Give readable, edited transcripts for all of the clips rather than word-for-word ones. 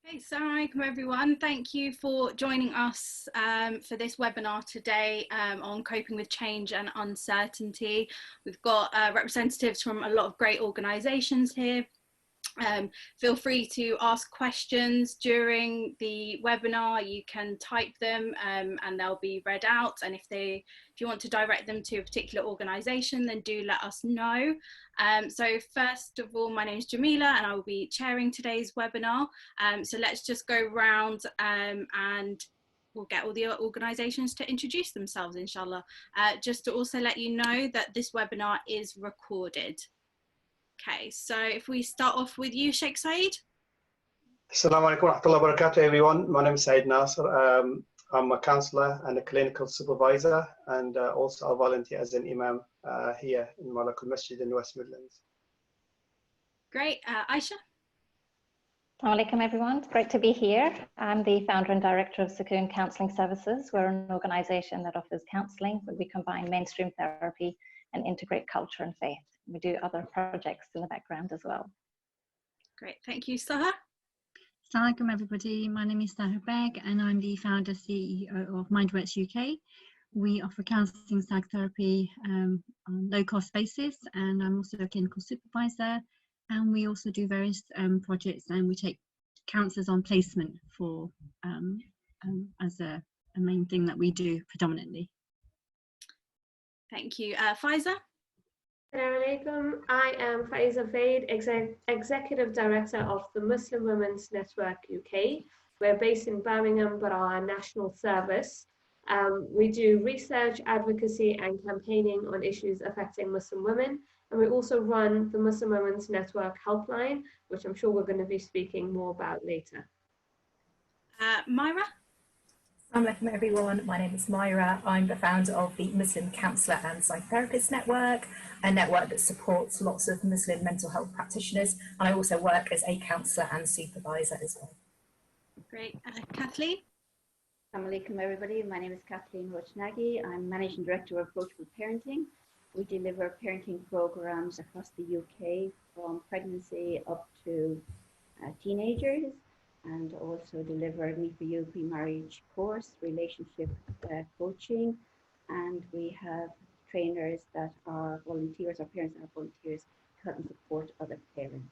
Hey, Assalamu alaikum everyone. Thank you for joining us for this webinar today on coping with change and uncertainty. We've got representatives from a lot of great organisations here. Feel free to ask questions during the webinar. You can type them and they'll be read out, and if you want to direct them to a particular organisation, then do let us know. So first of all, my name is Jamila and I will be chairing today's webinar. So let's just go round and we'll get all the organisations to introduce themselves, inshallah. Just to also let you know that this webinar is recorded. Okay, so if we start off with you, Sheikh Saeed. Assalamu alaikum wa rahmatullahi wa barakatuh, everyone. My name is Saeed Nasser. I'm a counsellor and a clinical supervisor, and also a volunteer as an imam here in Malakul Masjid in West Midlands. Great. Aisha. Assalamu alaikum, everyone. It's great to be here. I'm the founder and director of Sukoon Counselling Services. We're an organisation that offers counselling, where we combine mainstream therapy and integrate culture and faith. We do other projects in the background as well. Great, thank you. Saha. Assalamu alaikum everybody, my name is Saha Beg and I'm the founder CEO of MindWorks UK. We offer counselling psychotherapy on low cost basis, and I'm also a clinical supervisor, and we also do various projects, and we take counsellors on placement for as a main thing that we do predominantly. Thank you. Faiza. Assalamu alaikum. I am Faiza Vaid, Executive Director of the Muslim Women's Network UK. We're based in Birmingham, but are a national service. We do research, advocacy, and campaigning on issues affecting Muslim women. And we also run the Muslim Women's Network helpline, which I'm sure we're going to be speaking more about later. Myra. Assalamu alaikum everyone, my name is Myra. I'm the founder of the Muslim Counsellor and Psychotherapist Network, a network that supports lots of Muslim mental health practitioners, and I also work as a counsellor and supervisor as well. Great. Kathleen? Assalamu alaikum everybody, my name is Kathleen Rochnagi. I'm Managing Director of Approachable Parenting. We deliver parenting programs across the UK from pregnancy up to teenagers, and also deliver Me For You pre-marriage course, relationship coaching, and we have trainers that are volunteers, or parents that are volunteers, to help and support other parents.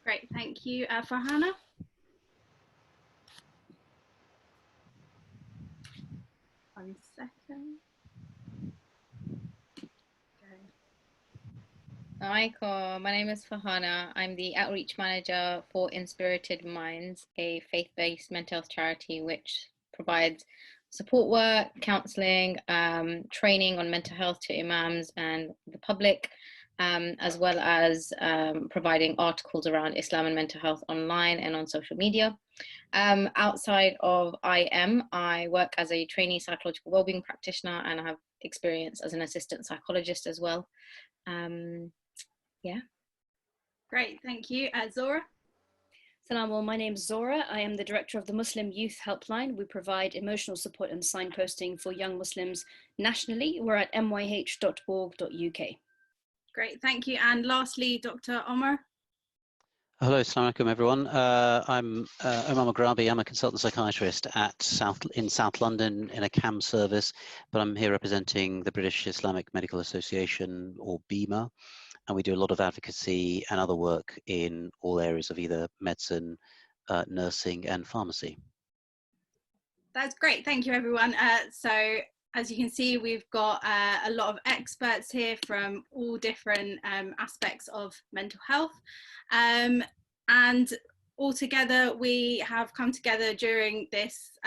Great, thank you. Farhana? One second. Hi, my name is Farhana. I'm the Outreach Manager for Inspirited Minds, a faith-based mental health charity which provides support work, counselling, training on mental health to imams and the public, as well as providing articles around Islam and mental health online and on social media. Outside of IM, I work as a trainee psychological wellbeing practitioner, and I have experience as an assistant psychologist as well. Yeah. Great, thank you. Zora? Salam, my name is Zora. I am the Director of the Muslim Youth Helpline. We provide emotional support and signposting for young Muslims nationally. We're at myh.org.uk. Great, thank you. And lastly, Dr. Omar? Hello, assalamu alaikum everyone. I'm Omar Maghrabi. I'm a consultant psychiatrist in South London in a CAM service, but I'm here representing the British Islamic Medical Association, or BIMA, and we do a lot of advocacy and other work in all areas of either medicine, nursing and pharmacy. That's great, thank you everyone. So as you can see, we've got a lot of experts here from all different aspects of mental health. And all together, we have come together during this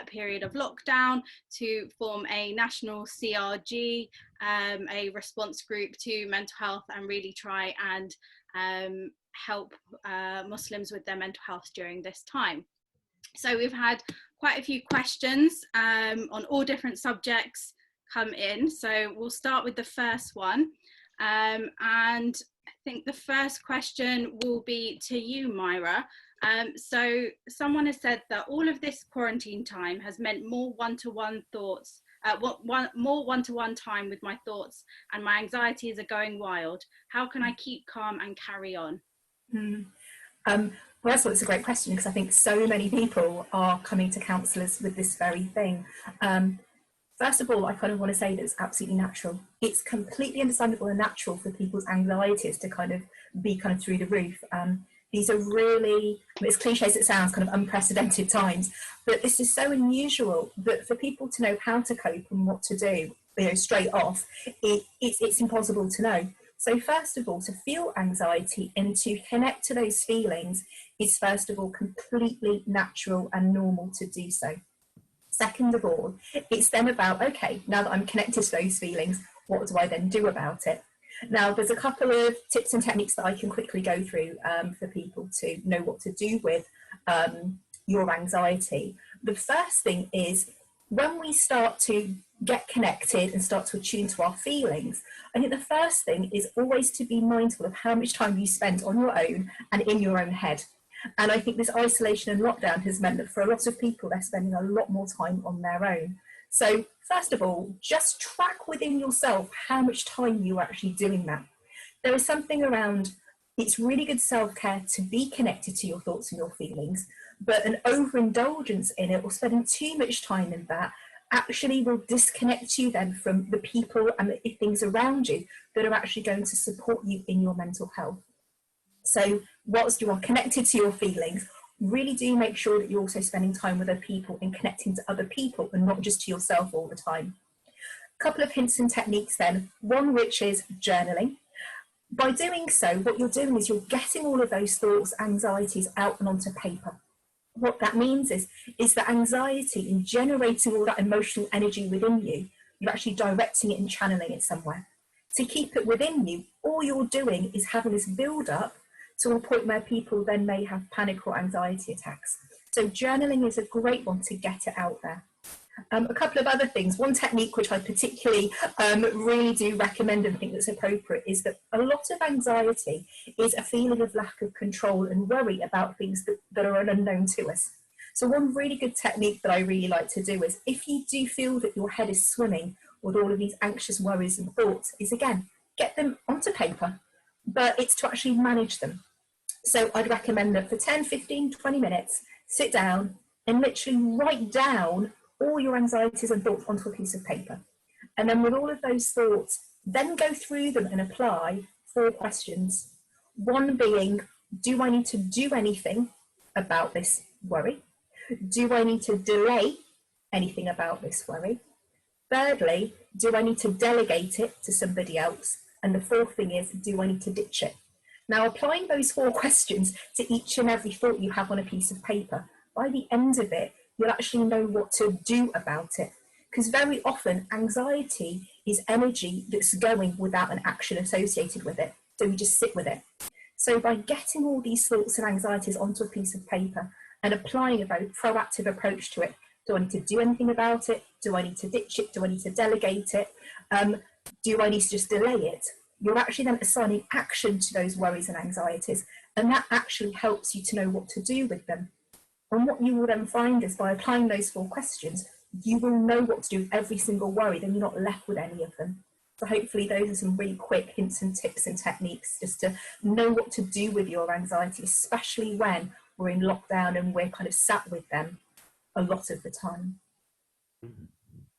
period of lockdown to form a national CRG, a response group to mental health, and really try and help Muslims with their mental health during this time. So we've had quite a few questions on all different subjects come in. So we'll start with the first one. And I think the first question will be to you, Myra. So someone has said that all of this quarantine time has meant more one-to-one thoughts, more one-to-one time with my thoughts, and my anxieties are going wild. How can I keep calm and carry on? First of all, it's a great question, because I think so many people are coming to counsellors with this very thing. First of all, I kind of want to say that it's absolutely natural. It's completely understandable and natural for people's anxieties to kind of be kind of through the roof. These are really, as cliche as it sounds, kind of unprecedented times, but this is so unusual that for people to know how to cope and what to do, you know, straight off, it's impossible to know. So first of all, to feel anxiety and to connect to those feelings is first of all completely natural and normal to do so. Second of all, it's then about, okay, now that I'm connected to those feelings, what do I then do about it? Now, there's a couple of tips and techniques that I can quickly go through for people to know what to do with your anxiety. The first thing is, when we start to get connected and start to attune to our feelings, I think the first thing is always to be mindful of how much time you spend on your own and in your own head. And I think this isolation and lockdown has meant that for a lot of people, they're spending a lot more time on their own. So first of all, just track within yourself how much time you're actually doing that. There is something around, it's really good self-care to be connected to your thoughts and your feelings, but an overindulgence in it or spending too much time in that actually will disconnect you then from the people and the things around you that are actually going to support you in your mental health. So whilst you are connected to your feelings, really do make sure that you're also spending time with other people and connecting to other people and not just to yourself all the time. A couple of hints and techniques then, one which is journaling. By doing so, what you're doing is you're getting all of those thoughts, anxieties out and onto paper. What that means is that anxiety in generating all that emotional energy within you, you're actually directing it and channeling it somewhere. To keep it within you, all you're doing is having this build up to a point where people then may have panic or anxiety attacks. So journaling is a great one to get it out there. A couple of other things. One technique which I particularly really do recommend and think that's appropriate is that a lot of anxiety is a feeling of lack of control and worry about things that are unknown to us. So one really good technique that I really like to do is, if you do feel that your head is swimming with all of these anxious worries and thoughts, is again, get them onto paper, but it's to actually manage them. So I'd recommend that for 10, 15, 20 minutes, sit down and literally write down all your anxieties and thoughts onto a piece of paper. And then with all of those thoughts, then go through them and apply 4 questions. One being, do I need to do anything about this worry? Do I need to delay anything about this worry? Thirdly, do I need to delegate it to somebody else? And the 4th thing is, do I need to ditch it? Now, applying those 4 questions to each and every thought you have on a piece of paper, by the end of it, you'll actually know what to do about it. Because very often, anxiety is energy that's going without an action associated with it. So you just sit with it. So by getting all these thoughts and anxieties onto a piece of paper and applying a very proactive approach to it, do I need to do anything about it? Do I need to ditch it? Do I need to delegate it? Do I need to just delay it? You're actually then assigning action to those worries and anxieties, and that actually helps you to know what to do with them. And what you will then find is, by applying those 4 questions, you will know what to do with every single worry, then you're not left with any of them. So hopefully those are some really quick hints and tips and techniques just to know what to do with your anxiety, especially when we're in lockdown and we're kind of sat with them a lot of the time.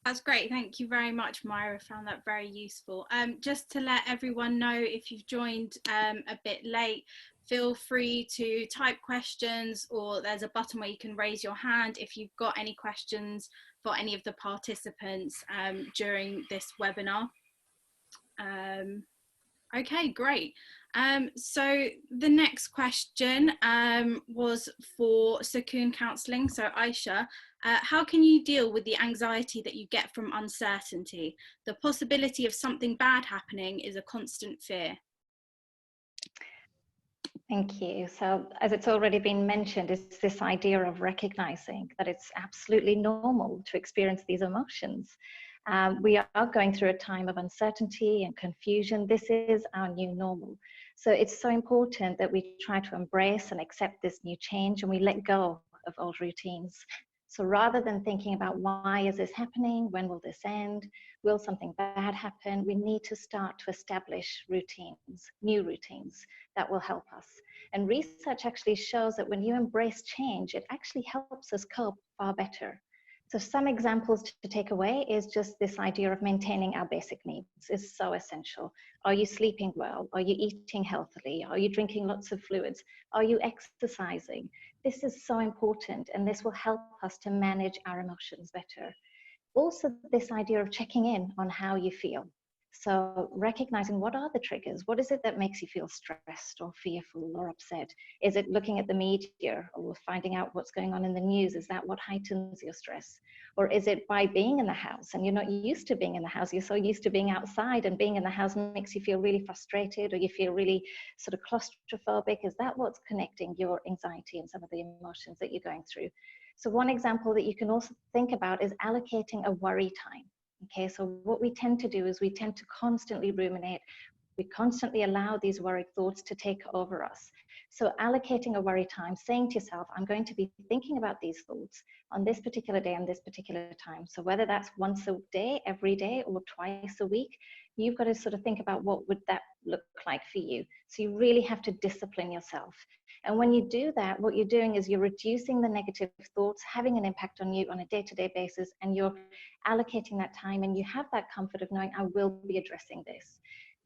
That's great. Thank you very much, Myra. I found that very useful. Just to let everyone know, if you've joined a bit late, feel free to type questions, or there's a button where you can raise your hand if you've got any questions for any of the participants during this webinar. Okay, great. So the next question was for Sukoon Counselling. So Aisha, how can you deal with the anxiety that you get from uncertainty? The possibility of something bad happening is a constant fear. Thank you. So as it's already been mentioned, it's this idea of recognizing that it's absolutely normal to experience these emotions. We are going through a time of uncertainty and confusion. This is our new normal. So it's so important that we try to embrace and accept this new change, and we let go of old routines. So rather than thinking about why is this happening, when will this end, will something bad happen, we need to start to establish routines, new routines that will help us. And research actually shows that when you embrace change, it actually helps us cope far better. So some examples to take away is just this idea of maintaining our basic needs is so essential. Are you sleeping well? Are you eating healthily? Are you drinking lots of fluids? Are you exercising? This is so important, and this will help us to manage our emotions better. Also, this idea of checking in on how you feel. So recognizing what are the triggers? What is it that makes you feel stressed or fearful or upset? Is it looking at the media or finding out what's going on in the news? Is that what heightens your stress? Or is it by being in the house and you're not used to being in the house? You're so used to being outside, and being in the house makes you feel really frustrated, or you feel really sort of claustrophobic. Is that what's connecting your anxiety and some of the emotions that you're going through? So one example that you can also think about is allocating a worry time. Okay, so what we tend to do is we tend to constantly ruminate. We constantly allow these worried thoughts to take over us. So allocating a worry time, saying to yourself, I'm going to be thinking about these thoughts on this particular day, on this particular time. So whether that's once a day, every day, or twice a week, you've got to sort of think about what would that look like for you. So you really have to discipline yourself. And when you do that, what you're doing is you're reducing the negative thoughts, having an impact on you on a day-to-day basis, and you're allocating that time, and you have that comfort of knowing I will be addressing this.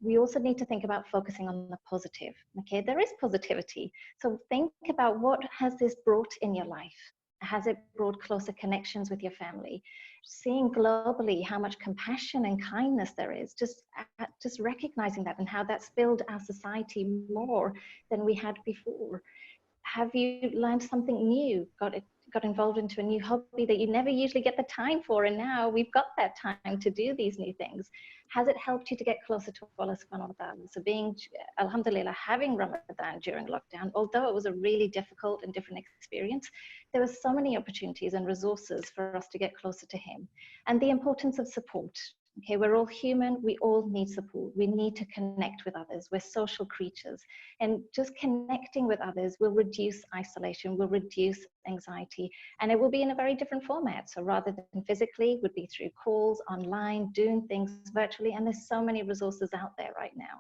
We also need to think about focusing on the positive. Okay, there is positivity. So think about what has this brought in your life. Has it brought closer connections with your family? Seeing globally how much compassion and kindness there is, just recognizing that and how that's built our society more than we had before. Have you learned something new, got involved into a new hobby that you never usually get the time for, and now we've got that time to do these new things? Has it helped you to get closer to Allah subhanahu wa ta'ala? So being, alhamdulillah, having Ramadan during lockdown, although it was a really difficult and different experience, there were so many opportunities and resources for us to get closer to him. And the importance of support. Okay, we're all human, we all need support. We need to connect with others. We're social creatures. And just connecting with others will reduce isolation, will reduce anxiety, and it will be in a very different format. So rather than physically, it would be through calls, online, doing things virtually, and there's so many resources out there right now.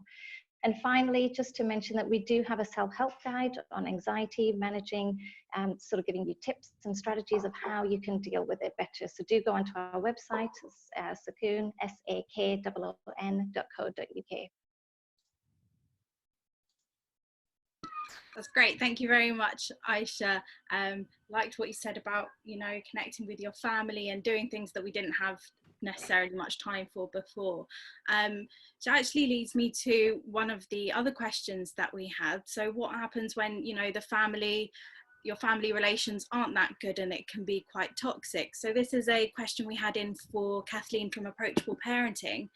And finally, just to mention that we do have a self-help guide on anxiety managing, sort of giving you tips and strategies of how you can deal with it better. So do go onto our website, Sakoon, SAKOON.co.uk. That's great. Thank you very much, Aisha. Liked what you said about, you know, connecting with your family and doing things that we didn't have necessarily much time for before. So actually leads me to one of the other questions that we had. So what happens when, you know, your family relations aren't that good and it can be quite toxic? So this is a question we had in for Kathleen from Approachable Parenting.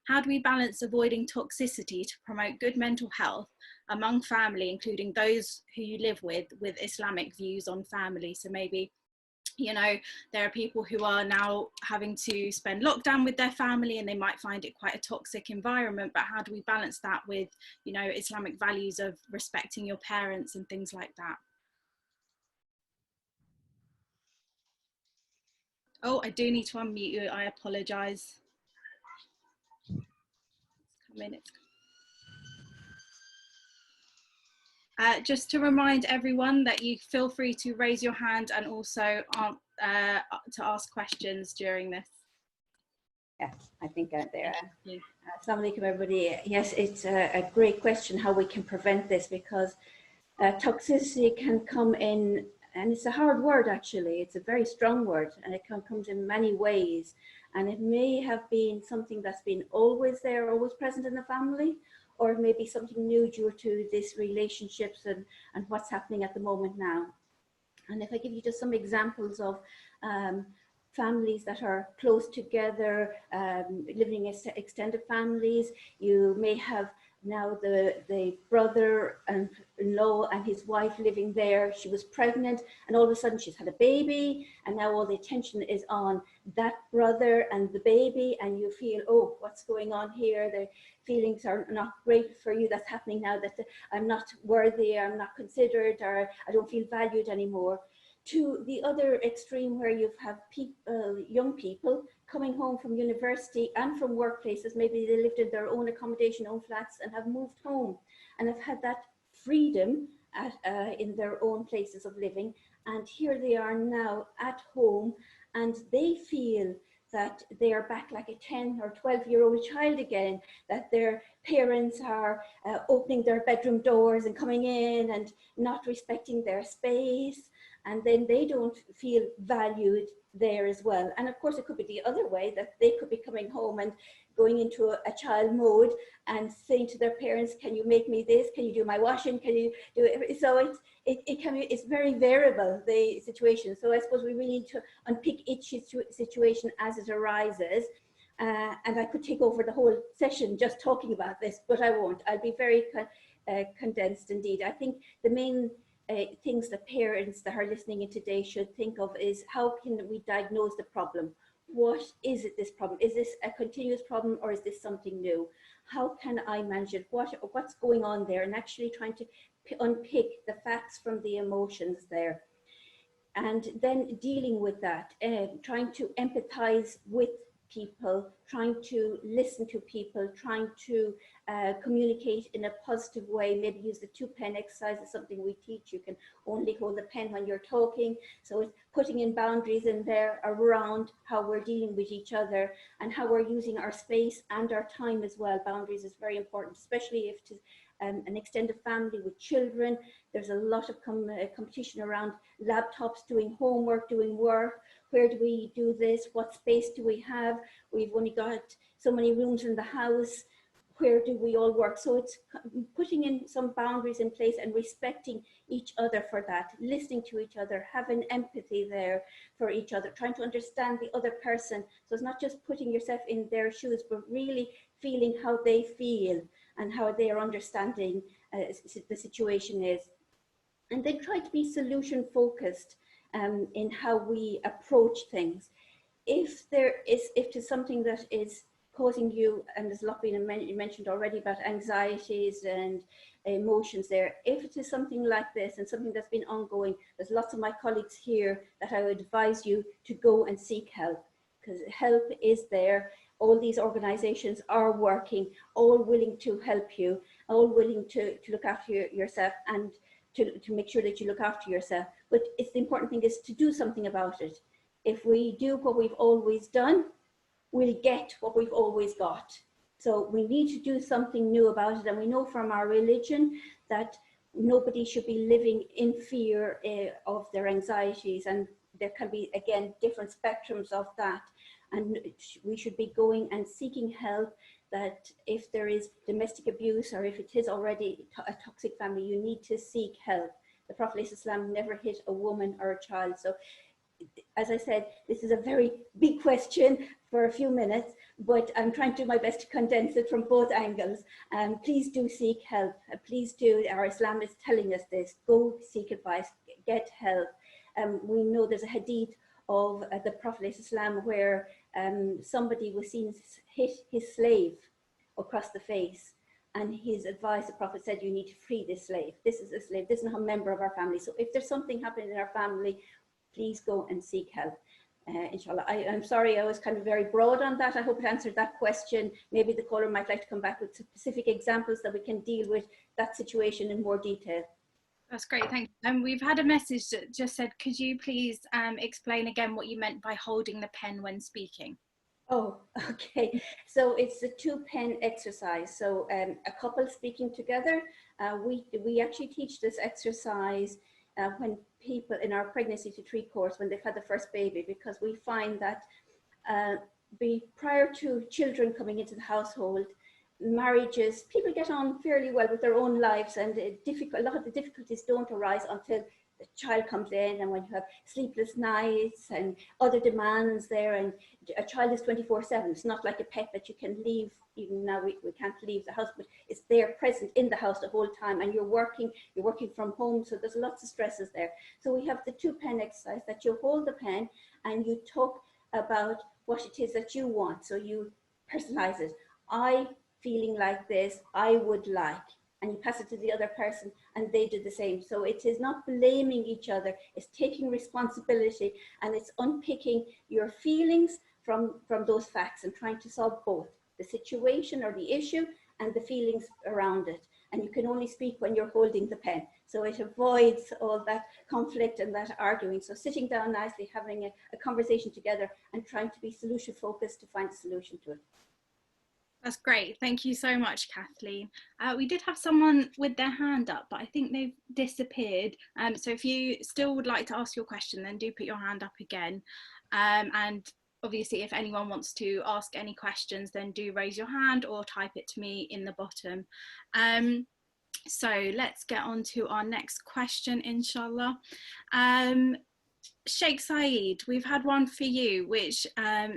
How do we balance avoiding toxicity to promote good mental health among family, including those who you live with Islamic views on family? So maybe, you know, there are people who are now having to spend lockdown with their family and they might find it quite a toxic environment, but how do we balance that with, you know, Islamic values of respecting your parents and things like that? Oh, I do need to unmute you. I apologise. Just to remind everyone that you feel free to raise your hand and also to ask questions during this. Yeah, I think out there. Assalamu alaikum, everybody. Yes, it's a great question how we can prevent this, because toxicity can come in, and it's a hard word actually. It's a very strong word, and it comes in many ways. And it may have been something that's been always there, always present in the family, or it may be something new due to this relationships and what's happening at the moment now. And if I give you just some examples of families that are close together, living as extended families, you may have now the brother-in-law and his wife living there. She was pregnant and all of a sudden she's had a baby, and now all the attention is on that brother and the baby, and you feel, oh, what's going on here? The feelings are not great for you. That's happening now, that I'm not worthy, I'm not considered, or I don't feel valued anymore. to the other extreme where you have people, young people coming home from university and from workplaces. Maybe they lived in their own accommodation, own flats, and have moved home and have had that freedom in their own places of living. And here they are now at home, and they feel that they are back like a 10 or 12-year-old child again, that their parents are opening their bedroom doors and coming in and not respecting their space, and then they don't feel valued there as well. And of course it could be the other way, that they could be coming home and going into a child mode and saying to their parents, can you make me this, can you do my washing, can you do it? So it's very variable, the situation. So I suppose we really need to unpick each situation as it arises. And I could take over the whole session just talking about this, but I won't. I'll be very condensed indeed. I think the main things that parents that are listening in today should think of is, how can we diagnose the problem? What is it, this problem? Is this a continuous problem, or is this something new? How can I manage it? What's going on there? And actually trying to unpick the facts from the emotions there. And then dealing with that, trying to empathize with people, trying to listen to people, trying to communicate in a positive way. Maybe use the 2-pen exercise is something we teach. You can only hold the pen when you're talking. So it's putting in boundaries in there around how we're dealing with each other and how we're using our space and our time as well. Boundaries is very important, especially if it's an extended family with children. There's a lot of competition around laptops, doing homework, doing work. Where do we do this? What space do we have? We've only got so many rooms in the house. Where do we all work? So it's putting in some boundaries in place and respecting each other for that, listening to each other, having empathy there for each other, trying to understand the other person. So it's not just putting yourself in their shoes, but really feeling how they feel and how they are understanding the situation is. And then try to be solution focused in how we approach things. If there's something that is causing you, and there's a lot being mentioned already about anxieties and emotions there, if it is something like this and something that's been ongoing, there's lots of my colleagues here that I would advise you to go and seek help, because help is there. All these organizations are working, all willing to help you, all willing to look after yourself and to make sure that you look after yourself. But it's the important thing is to do something about it. If we do what we've always done, we'll get what we've always got. So we need to do something new about it. And we know from our religion that nobody should be living in fear of their anxieties. And there can be, again, different spectrums of that. And we should be going and seeking help, that if there is domestic abuse or if it is already a toxic family, you need to seek help. The Prophet ﷺ never hit a woman or a child. So as I said, this is a very big question for a few minutes, but I'm trying to do my best to condense it from both angles. Please do seek help. Please do. Our Islam is telling us this. Go seek advice, get help. We know there's a hadith of the Prophet ﷺ where somebody was seen hit his slave across the face, and his advice, the Prophet said, you need to free this slave. This is a slave, this is not a member of our family. So if there's something happening in our family, please go and seek help, inshallah. I'm sorry, I was kind of very broad on that. I hope it answered that question. Maybe the caller might like to come back with specific examples that we can deal with that situation in more detail. That's great, thank you. We've had a message that just said, could you please explain again what you meant by holding the pen when speaking? Oh, okay. So it's a 2-pen exercise. So a couple speaking together, we actually teach this exercise when people in our pregnancy to 3 course, when they've had the first baby, because we find that prior to children coming into the household, marriages, people get on fairly well with their own lives, and a lot of the difficulties don't arise until the child comes in, and when you have sleepless nights and other demands there, and a child is 24/7. It's not like a pet that you can leave. Even now we can't leave the house, but it's there present in the house the whole time, and you're working from home, so there's lots of stresses there. So we have the 2-pen exercise, that you hold the pen and you talk about what it is that you want. So you personalize it. I feeling like this, I would like. and you pass it to the other person and they do the same. So it is not blaming each other, it's taking responsibility, and it's unpicking your feelings from those facts and trying to solve both the situation or the issue and the feelings around it. And you can only speak when you're holding the pen. So it avoids all that conflict and that arguing. So sitting down nicely, having a conversation together and trying to be solution focused to find a solution to it. That's great. Thank you so much, Kathleen. We did have someone with their hand up, but I think they've disappeared. So if you still would like to ask your question, then do put your hand up again. And obviously, if anyone wants to ask any questions, then do raise your hand or type it to me in the bottom. So let's get on to our next question, inshallah. Sheikh Saeed, we've had one for you, which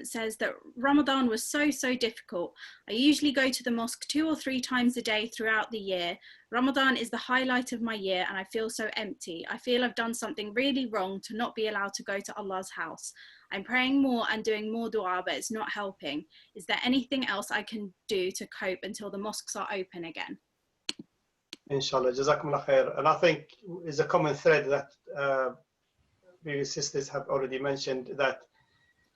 says that Ramadan was so difficult. I usually go to the mosque 2 or 3 times a day throughout the year. Ramadan is the highlight of my year and I feel so empty. I feel I've done something really wrong to not be allowed to go to Allah's house. I'm praying more and doing more dua, but it's not helping. Is there anything else I can do to cope until the mosques are open again? Inshallah, Jazakumullah khair. And I think is a common thread that previous sisters have already mentioned, that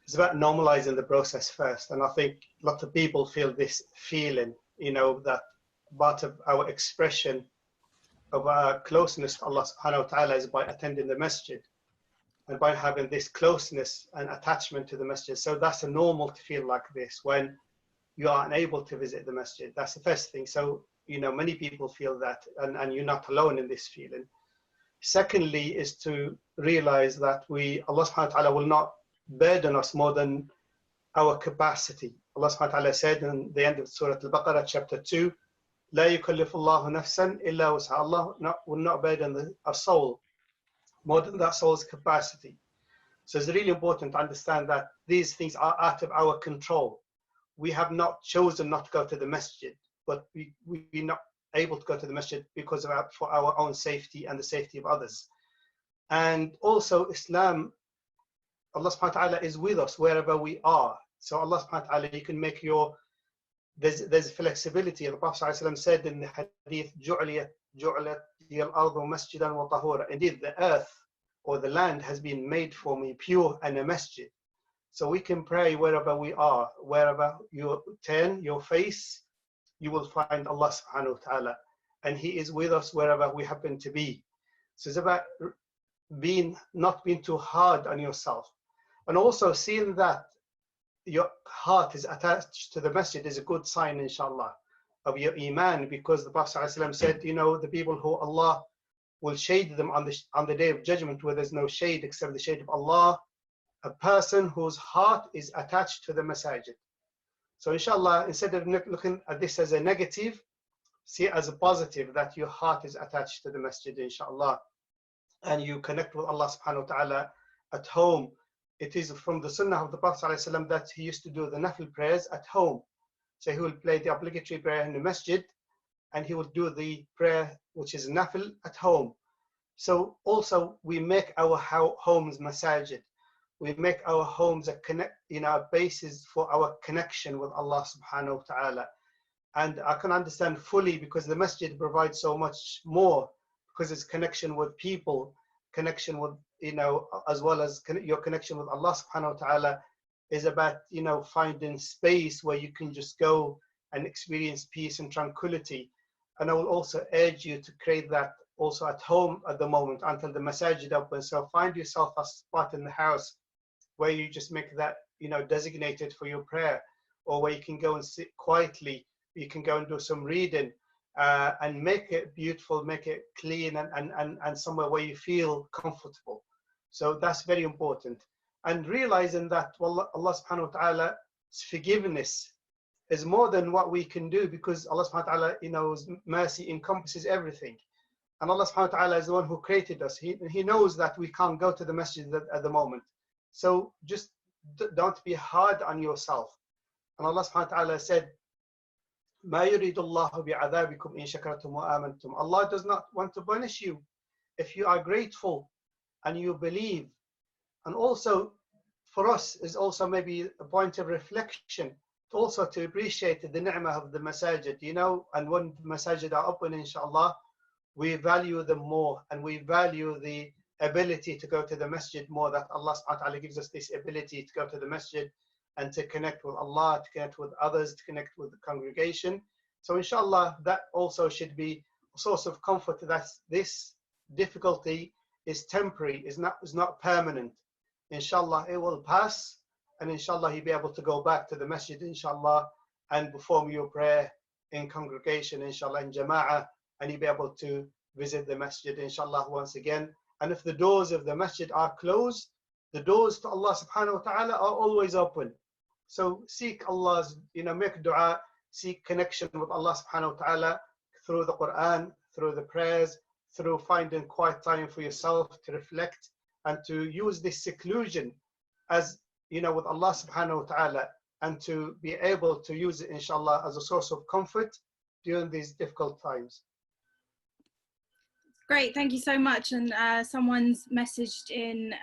it's about normalizing the process first. And I think a lot of people feel this feeling, you know, that part of our expression of our closeness to Allah subhanahu wa ta'ala is by attending the masjid and by having this closeness and attachment to the masjid. So that's a normal to feel like this when you are unable to visit the masjid. That's the first thing. So, you know, many people feel that, and you're not alone in this feeling. Secondly, is to realize that Allah subhanahu wa ta'ala will not burden us more than our capacity. Allah subhanahu wa ta'ala said in the end of Surah Al-Baqarah, chapter 2, لا يكلف الله نفسا إلا وسعها. Allah will not burden a soul more than that soul's capacity. So it's really important to understand that these things are out of our control. We have not chosen not to go to the masjid, but we're not able to go to the masjid because of for our own safety and the safety of others. And also Islam, Allah subhanahu wa ta'ala is with us wherever we are. So Allah subhanahu wa ta'ala, you can make there's flexibility. The Prophet ﷺ said in the hadith, جُعْلِيَتْ الْأَرْضُ مَسْجِدًا وَطَهُورًا. Indeed, the earth or the land has been made for me pure and a masjid. So we can pray wherever we are, wherever you turn your face, you will find Allah subhanahu wa ta'ala, and He is with us wherever we happen to be. So it's about not being too hard on yourself, and also seeing that your heart is attached to the masjid is a good sign, inshallah, of your iman, because the Prophet ﷺ said, you know, the people who Allah will shade them on the day of judgment, where there's no shade except the shade of Allah, a person whose heart is attached to the masajid. So inshallah, instead of looking at this as a negative, see it as a positive, that your heart is attached to the masjid, inshallah, and you connect with Allah subhanahu wa ta'ala at home. It is from the sunnah of the Prophet ﷺ that he used to do the nafil prayers at home. So he will play the obligatory prayer in the masjid, and he will do the prayer which is nafil at home. So also we make our homes masajid. We make our homes a basis for our connection with Allah subhanahu wa ta'ala. And I can understand fully, because the masjid provides so much more, because it's connection with people, connection with, you know, as well as your connection with Allah subhanahu wa ta'ala is about, you know, finding space where you can just go and experience peace and tranquility. And I will also urge you to create that also at home at the moment until the masajid opens. So find yourself a spot in the house where you just make that, you know, designated for your prayer, or where you can go and sit quietly, you can go and do some reading, and make it beautiful, make it clean, and somewhere where you feel comfortable. So that's very important. And realizing that Allah subhanahu wa ta'ala's forgiveness is more than what we can do, because Allah subhanahu wa ta'ala, you know, mercy encompasses everything. And Allah subhanahu wa ta'ala is the one who created us. He knows that we can't go to the masjid at the moment. So just don't be hard on yourself. And Allah subhanahu wa ta'ala said, مَا يُرِيدُ اللَّهُ بِعَذَابِكُمْ إِن شَكَرْتُمْ وَآمَنْتُمْ. Allah does not want to punish you if you are grateful and you believe. And also for us is also maybe a point of reflection also to appreciate the ni'mah of the masajid, you know, and when the masajid are open, inshallah, we value them more, and we value the ability to go to the masjid more, that Allah subhanahu wa ta'ala gives us this ability to go to the masjid and to connect with Allah, to connect with others, to connect with the congregation. So inshallah, that also should be a source of comfort, that this difficulty is temporary, is not permanent. Inshallah, it will pass, and inshallah, you'll be able to go back to the masjid, inshallah, and perform your prayer in congregation, inshallah, in jama'ah, and you'll be able to visit the masjid, inshallah, once again. And if the doors of the masjid are closed, the doors to Allah subhanahu wa ta'ala are always open. So seek Allah's, make dua, seek connection with Allah subhanahu wa ta'ala through the Quran, through the prayers, through finding quiet time for yourself to reflect and to use this seclusion as, with Allah subhanahu wa ta'ala, and to be able to use it, inshallah, as a source of comfort during these difficult times. Great, thank you so much. And someone's messaged in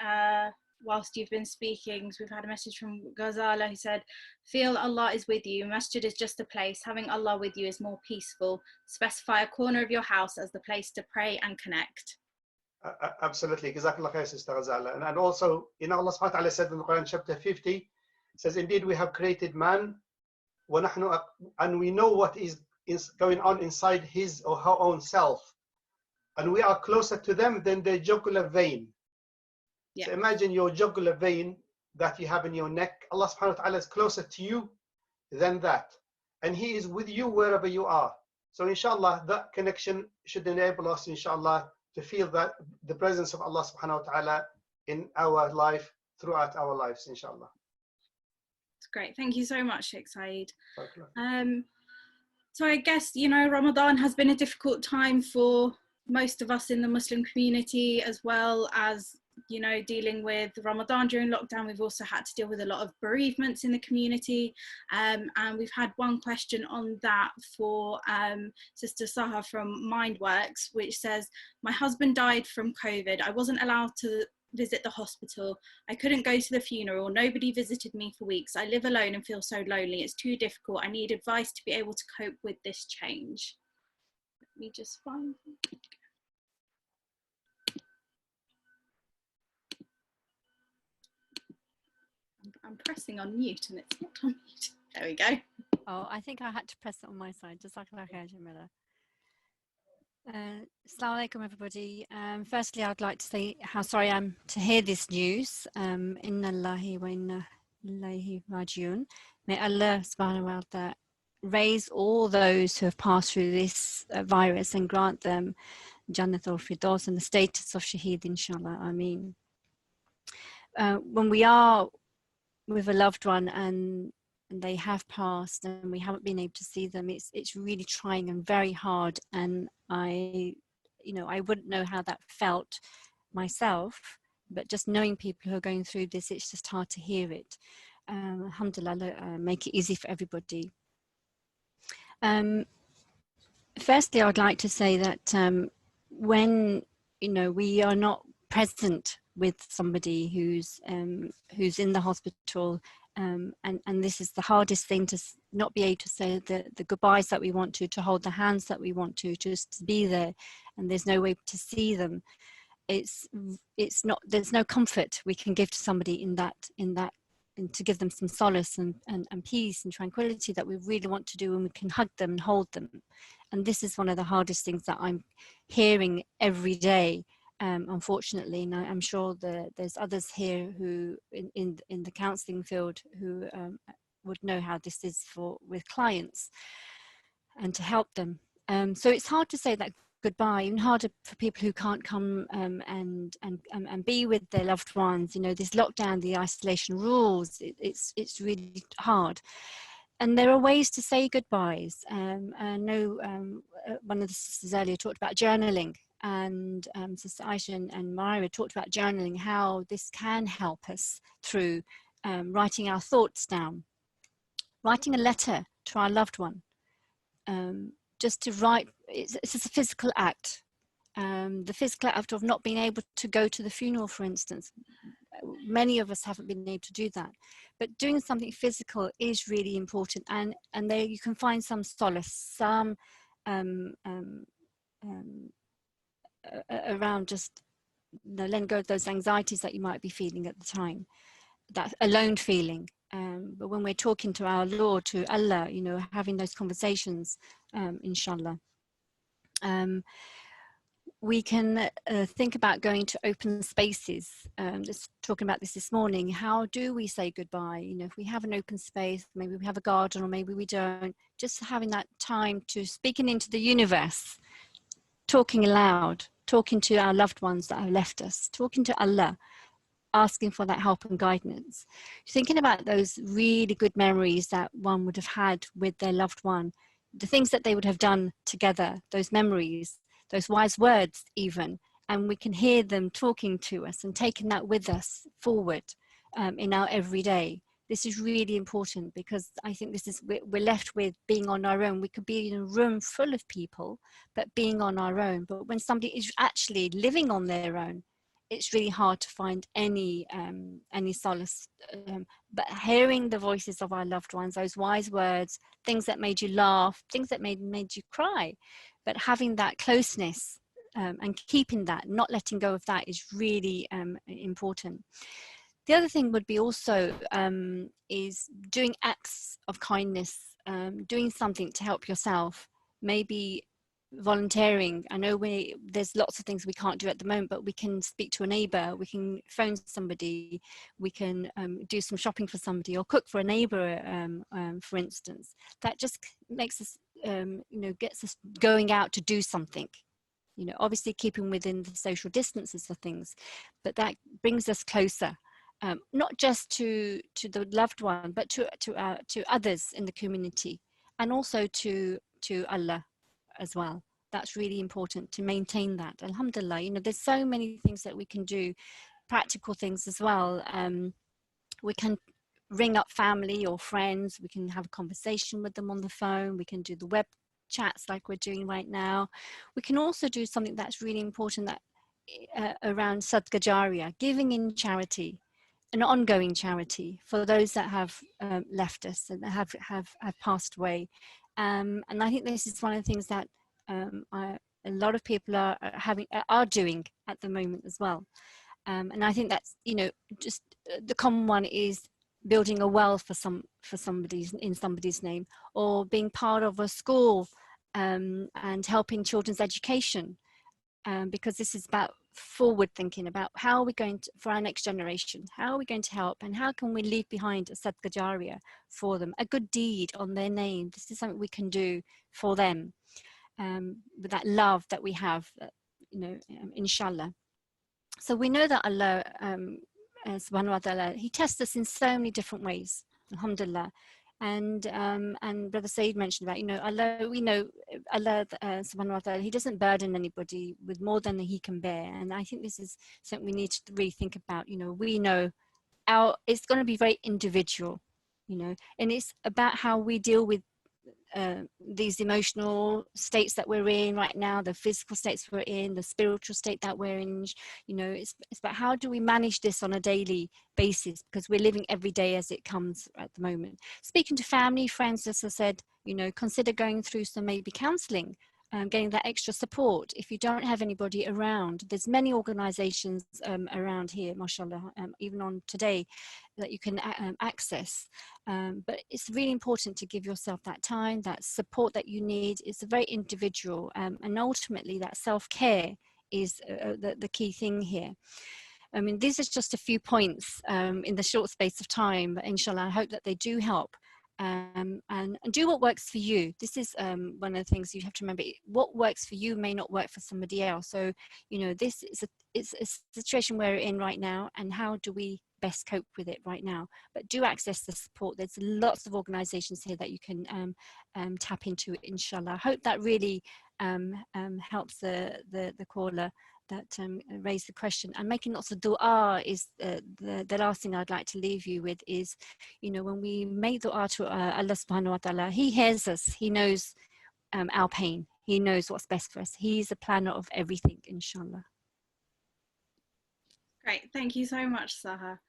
whilst you've been speaking. So we've had a message from Ghazala who said, feel Allah is with you. Masjid is just a place. Having Allah with you is more peaceful. Specify a corner of your house as the place to pray and connect. Absolutely. Jazakallah khair, Sister Ghazala. And also, Allah subhanahu wa ta'ala said in the Quran, chapter 50, says, indeed, we have created man, and we know what is going on inside his or her own self. And we are closer to them than the jugular vein. Yeah. So imagine your jugular vein that you have in your neck. Allah subhanahu wa ta'ala is closer to you than that. And He is with you wherever you are. So inshallah, that connection should enable us, inshallah, to feel that the presence of Allah subhanahu wa ta'ala in our life, throughout our lives, inshallah. That's great. Thank you so much, Sheikh Saeed. So I guess, Ramadan has been a difficult time for most of us in the Muslim community, as well as, dealing with Ramadan during lockdown. We've also had to deal with a lot of bereavements in the community. And we've had one question on that for Sister Saha from Mindworks, which says, my husband died from COVID. I wasn't allowed to visit the hospital. I couldn't go to the funeral. Nobody visited me for weeks. I live alone and feel so lonely. It's too difficult. I need advice to be able to cope with this change. Let me just find it. I'm pressing on mute and it's not on mute. There we go. Oh, I think I had to press it on my side. Jazakallah khair, Jamila. Assalamu alaikum, everybody. Firstly, I'd like to say how sorry I am to hear this news. Inna Allahi wa inna ilayhi rajiun. May Allah subhanahu wa ta'ala raise all those who have passed through this virus and grant them Jannat al-Firdaus and the status of Shaheed, inshallah. Ameen. When we are with a loved one and they have passed and we haven't been able to see them, it's really trying and very hard. And I wouldn't know how that felt myself, but just knowing people who are going through this, it's just hard to hear it. Alhamdulillah, make it easy for everybody. Firstly, I'd like to say that when we are not present with somebody who's in the hospital, and this is the hardest thing, to not be able to say the goodbyes that we want to hold the hands that we want to, just to be there, and there's no way to see them. It's not, there's no comfort we can give to somebody in that and to give them some solace and peace and tranquility that we really want to do, and we can hug them and hold them. And this is one of the hardest things that I'm hearing every day, unfortunately. And I'm sure there's others here who in the counselling field who would know how this is with clients and to help them. So it's hard to say that goodbye, even harder for people who can't come and be with their loved ones. This lockdown, the isolation rules, it's really hard. And there are ways to say goodbyes. I know one of the sisters earlier talked about journaling, and Sister Aisha and Myra talked about journaling, how this can help us through writing our thoughts down, writing a letter to our loved one. Just to write, it's a physical act. The physical act of not being able to go to the funeral, for instance. many of us haven't been able to do that, but doing something physical is really important, and there you can find some solace, some around just letting go of those anxieties that you might be feeling at the time, that alone feeling. But when we're talking to our Lord, to Allah, you know, having those conversations, inshallah. We can think about going to open spaces. Just talking about this morning. How do we say goodbye? You know, if we have an open space, maybe we have a garden, or maybe we don't. Just having that time to speaking into the universe, talking aloud, talking to our loved ones that have left us, talking to Allah, asking for that help and guidance. Thinking about those really good memories that one would have had with their loved one, the things that they would have done together, those memories, those wise words even, and we can hear them talking to us and taking that with us forward in our everyday. This is really important, because I think this is, we're left with being on our own. We could be in a room full of people, but being on our own. But when somebody is actually living on their own, it's really hard to find any solace. But hearing the voices of our loved ones, those wise words, things that made you laugh, things that made you cry, but having that closeness and keeping that, not letting go of that, is really important. The other thing would be also is doing acts of kindness, doing something to help yourself, maybe volunteering. I know there's lots of things we can't do at the moment, but we can speak to a neighbour, we can phone somebody, we can do some shopping for somebody, or cook for a neighbour, for instance. That just makes us, you know, gets us going out to do something. You know, obviously keeping within the social distances of things, but that brings us closer. Not just to the loved one, but to others in the community, and also to Allah as well. That's really important to maintain that. Alhamdulillah, you know, there's so many things that we can do, practical things as well. We can ring up family or friends, we can have a conversation with them on the phone, we can do the web chats like we're doing right now. We can also do something that's really important, that around sadqa jariyah, giving in charity, an ongoing charity for those that have left us and have passed away. And I think this is one of the things that a lot of people are doing at the moment as well. And I think that's, you know, just the common one is building a well for somebody's in somebody's name, or being part of a school and helping children's education, because this is about forward thinking, about how are we going to, for our next generation, how are we going to help, and how can we leave behind a sadqa jariyah for them, a good deed on their name. This is something we can do for them, with that love that we have, you know, inshallah. So we know that Allah subhanahu wa ta'ala, he tests us in so many different ways, alhamdulillah. And Brother Saeed mentioned about, you know, Allah, we know Allah subhanahu wa ta'ala, he doesn't burden anybody with more than he can bear. And I think this is something we need to really think about. You know, we know it's going to be very individual, you know, and it's about how we deal with these emotional states that we're in right now, the physical states we're in, the spiritual state that we're in. You know, it's about how do we manage this on a daily basis, because we're living every day as it comes at the moment. Speaking to family, friends, as I said, you know, consider going through some maybe counselling, getting that extra support if you don't have anybody around. There's many organisations around here, mashallah, even on today, that you can access. But it's really important to give yourself that time, that support that you need. It's a very individual, and ultimately that self-care is the key thing here. I mean, these are just a few points in the short space of time, but inshallah, I hope that they do help. And do what works for you. This is one of the things you have to remember. What works for you may not work for somebody else. So, you know, this is it's a situation we're in right now, and how do we best cope with it right now? But do access the support. There's lots of organisations here that you can tap into, inshallah. I hope that really helps the caller that raised the question. And making lots of dua is the last thing I'd like to leave you with is, you know, when we make dua to Allah subhanahu wa ta'ala, he hears us, he knows our pain, he knows what's best for us. He's a planner of everything, inshallah. Great, thank you so much, Saha.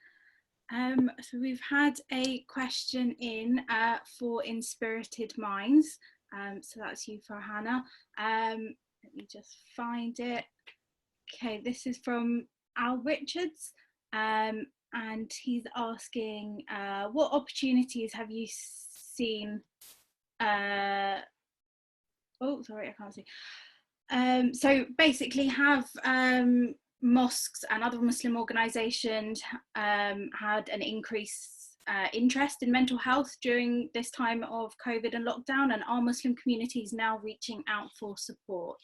So we've had a question in for Inspirited Minds. So that's you, Farhana. Let me just find it. Okay, this is from Al Richards, and he's asking, what opportunities have you seen? Oh, sorry, I can't see. So basically, have mosques and other Muslim organisations had an increased interest in mental health during this time of COVID and lockdown, and are Muslim communities now reaching out for support?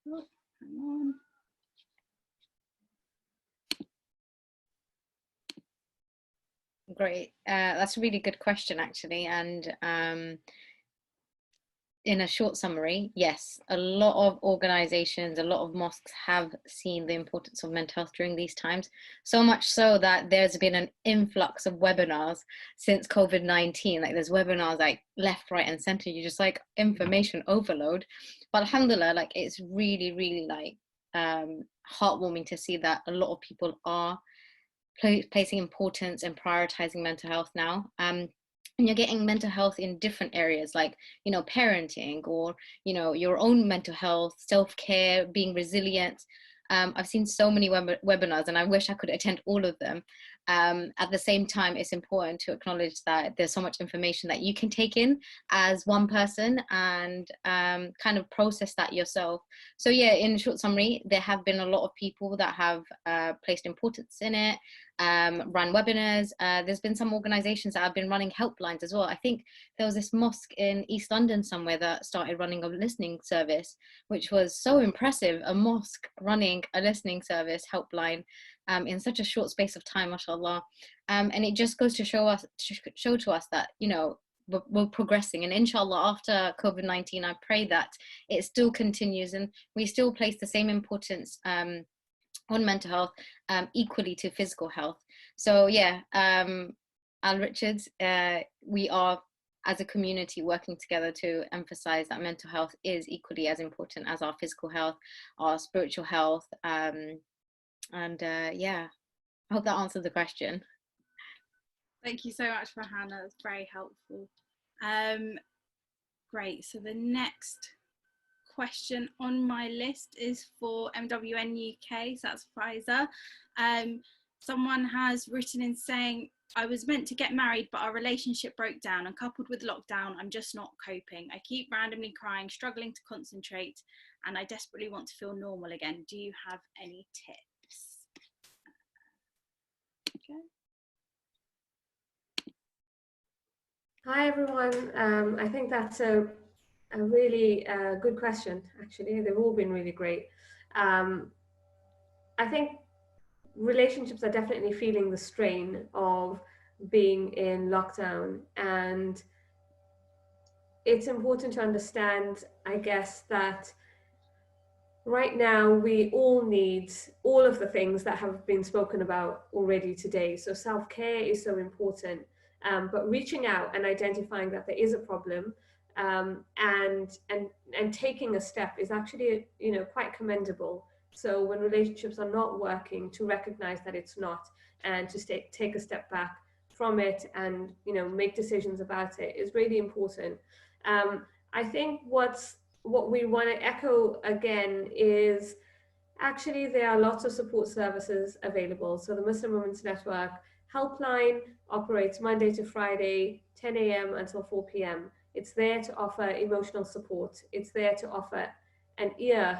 Oh, hang on. Great. That's a really good question, actually. And in a short summary, yes, a lot of organizations, a lot of mosques have seen the importance of mental health during these times, so much so that there's been an influx of webinars since COVID-19. Like there's webinars like left, right and center. You just like information overload. But alhamdulillah, like it's really, really like heartwarming to see that a lot of people are placing importance and prioritizing mental health now. And you're getting mental health in different areas, like, you know, parenting, or, you know, your own mental health, self-care, being resilient. I've seen so many webinars, and I wish I could attend all of them. At the same time, it's important to acknowledge that there's so much information that you can take in as one person and kind of process that yourself. So yeah, in short summary, there have been a lot of people that have placed importance in it, run webinars. There's been some organizations that have been running helplines as well. I think there was this mosque in East London somewhere that started running a listening service, which was so impressive, a mosque running a listening service helpline in such a short space of time, mashallah. And it just goes to show to us that, you know, we're progressing, and inshallah after COVID-19, I pray that it still continues and we still place the same importance on mental health equally to physical health. So yeah, Al Richards, we are as a community working together to emphasize that mental health is equally as important as our physical health, our spiritual health. Yeah, I hope that answered the question. Thank you so much, Farhana. That's very helpful. Great. So the next question on my list is for MWN UK, so that's Pfizer. Someone has written in saying, I was meant to get married, but our relationship broke down, and coupled with lockdown, I'm just not coping. I keep randomly crying, struggling to concentrate, and I desperately want to feel normal again. Do you have any tips? Okay. Hi everyone. I think that's a really good question, actually. They've all been really great. I think relationships are definitely feeling the strain of being in lockdown, and it's important to understand, I guess, that right now we all need all of the things that have been spoken about already today. So self-care is so important, but reaching out and identifying that there is a problem and taking a step is actually, you know, quite commendable. So when relationships are not working, to recognize that it's not, and to take a step back from it and, you know, make decisions about it is really important. I think what we want to echo again is actually there are lots of support services available. So the Muslim Women's Network helpline operates Monday to Friday, 10 a.m. until 4 p.m. It's there to offer emotional support. It's there to offer an ear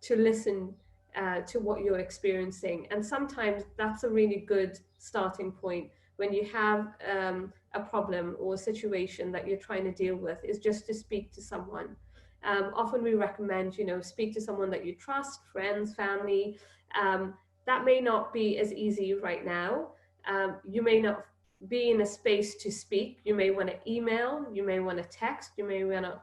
to listen to what you're experiencing. And sometimes that's a really good starting point when you have a problem or a situation that you're trying to deal with, is just to speak to someone. Often we recommend, you know, speak to someone that you trust, friends, family. That may not be as easy right now. You may not be in a space to speak. You may want to email, you may want to text, you may want to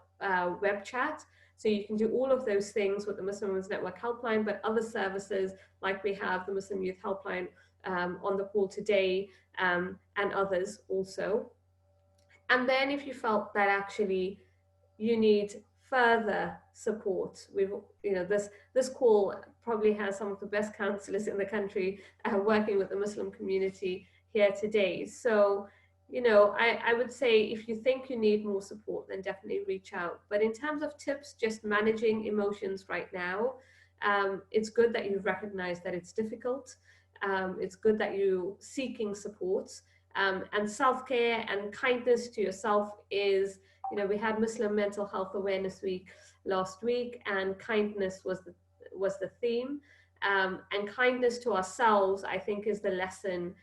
web chat. So you can do all of those things with the Muslim Women's Network helpline, but other services like we have the Muslim Youth Helpline on the call today, and others also. And then if you felt that actually you need further support. We've, this call probably has some of the best counsellors in the country working with the Muslim community here today. So, I would say if you think you need more support, then definitely reach out. But in terms of tips, just managing emotions right now, it's good that you've recognized that it's difficult. It's good that you're seeking support. And self-care and kindness to yourself is, we had Muslim Mental Health Awareness Week last week, and kindness was the theme. And kindness to ourselves, I think, is the lesson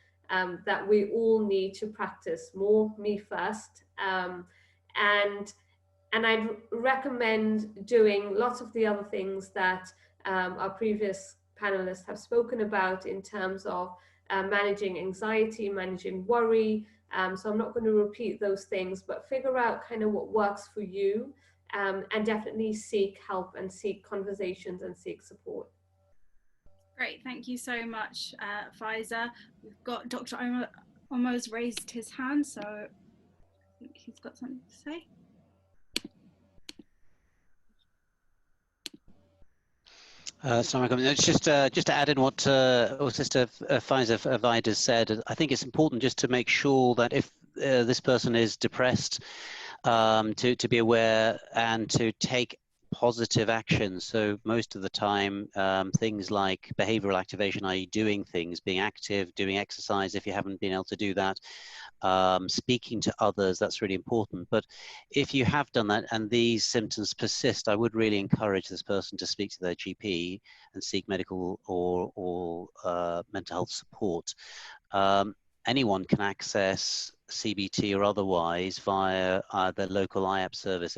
that we all need to practice more. Me first. And I'd recommend doing lots of the other things that our previous panelists have spoken about in terms of managing anxiety, managing worry. So I'm not going to repeat those things, but figure out kind of what works for you, and definitely seek help and seek conversations and seek support. Great, thank you so much, Faiza. We've got Dr. Omar's raised his hand, so I think he's got something to say. It's just to add in what Sister Faiza Vaid said. I think it's important just to make sure that if this person is depressed, to be aware and to take positive action. So most of the time, things like behavioral activation, i.e. doing things, being active, doing exercise if you haven't been able to do that, speaking to others, that's really important. But if you have done that and these symptoms persist, I would really encourage this person to speak to their GP and seek medical or mental health support. Anyone can access CBT or otherwise via the local IAP service,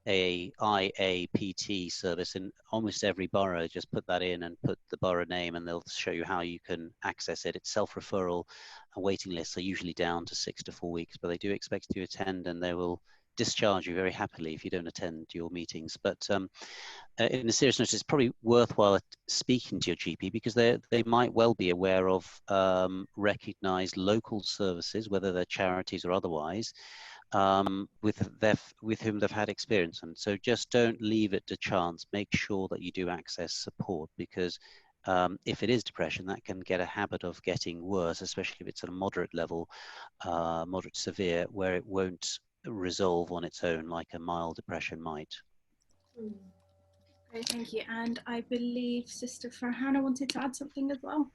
IAPT service in almost every borough. Just put that in and put the borough name and they'll show you how you can access it. It's self-referral, and waiting lists are usually down to 6 to 4 weeks, but they do expect you to attend and they will discharge you very happily if you don't attend your meetings. But in a serious note, it's probably worthwhile speaking to your GP because they might well be aware of recognized local services, whether they're charities or otherwise, with whom they've had experience. And so just don't leave it to chance. Make sure that you do access support, because if it is depression, that can get a habit of getting worse, especially if it's at a moderate level, moderate to severe, where it won't resolve on its own like a mild depression might. Great, thank you. And I believe Sister Farhana wanted to add something as well.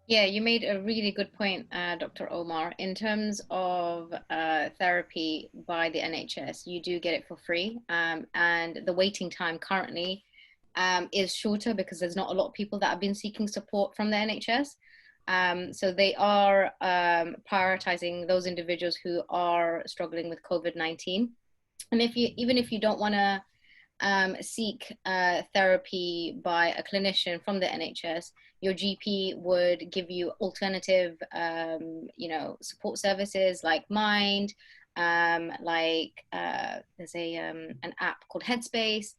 Yeah, you made a really good point, Dr. Omar. In terms of therapy by the NHS, you do get it for free, and the waiting time currently is shorter because there's not a lot of people that have been seeking support from the NHS. So they are prioritizing those individuals who are struggling with COVID-19. And even if you don't want to seek therapy by a clinician from the NHS, your GP would give you alternative, support services like Mind, there's an app called Headspace,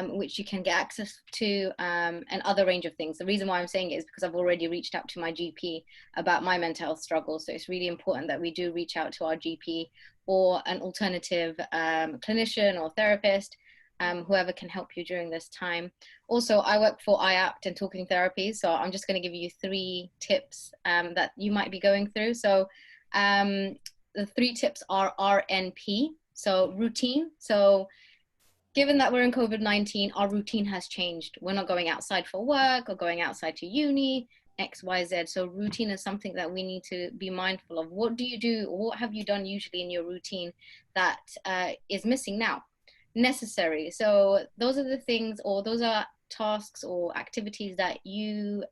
which you can get access to, and other range of things. The reason why I'm saying it is because I've already reached out to my GP about my mental health struggles. So it's really important that we do reach out to our GP or an alternative clinician or therapist, whoever can help you during this time. Also, I work for IAPT and Talking Therapy, so I'm just going to give you 3 tips that you might be going through. So the 3 tips are RNP, so routine. So given that we're in COVID-19, our routine has changed. We're not going outside for work or going outside to uni, X, Y, Z. So routine is something that we need to be mindful of. What do you do, or what have you done usually in your routine that is missing now? Necessary. So those are the things, or those are tasks or activities that you,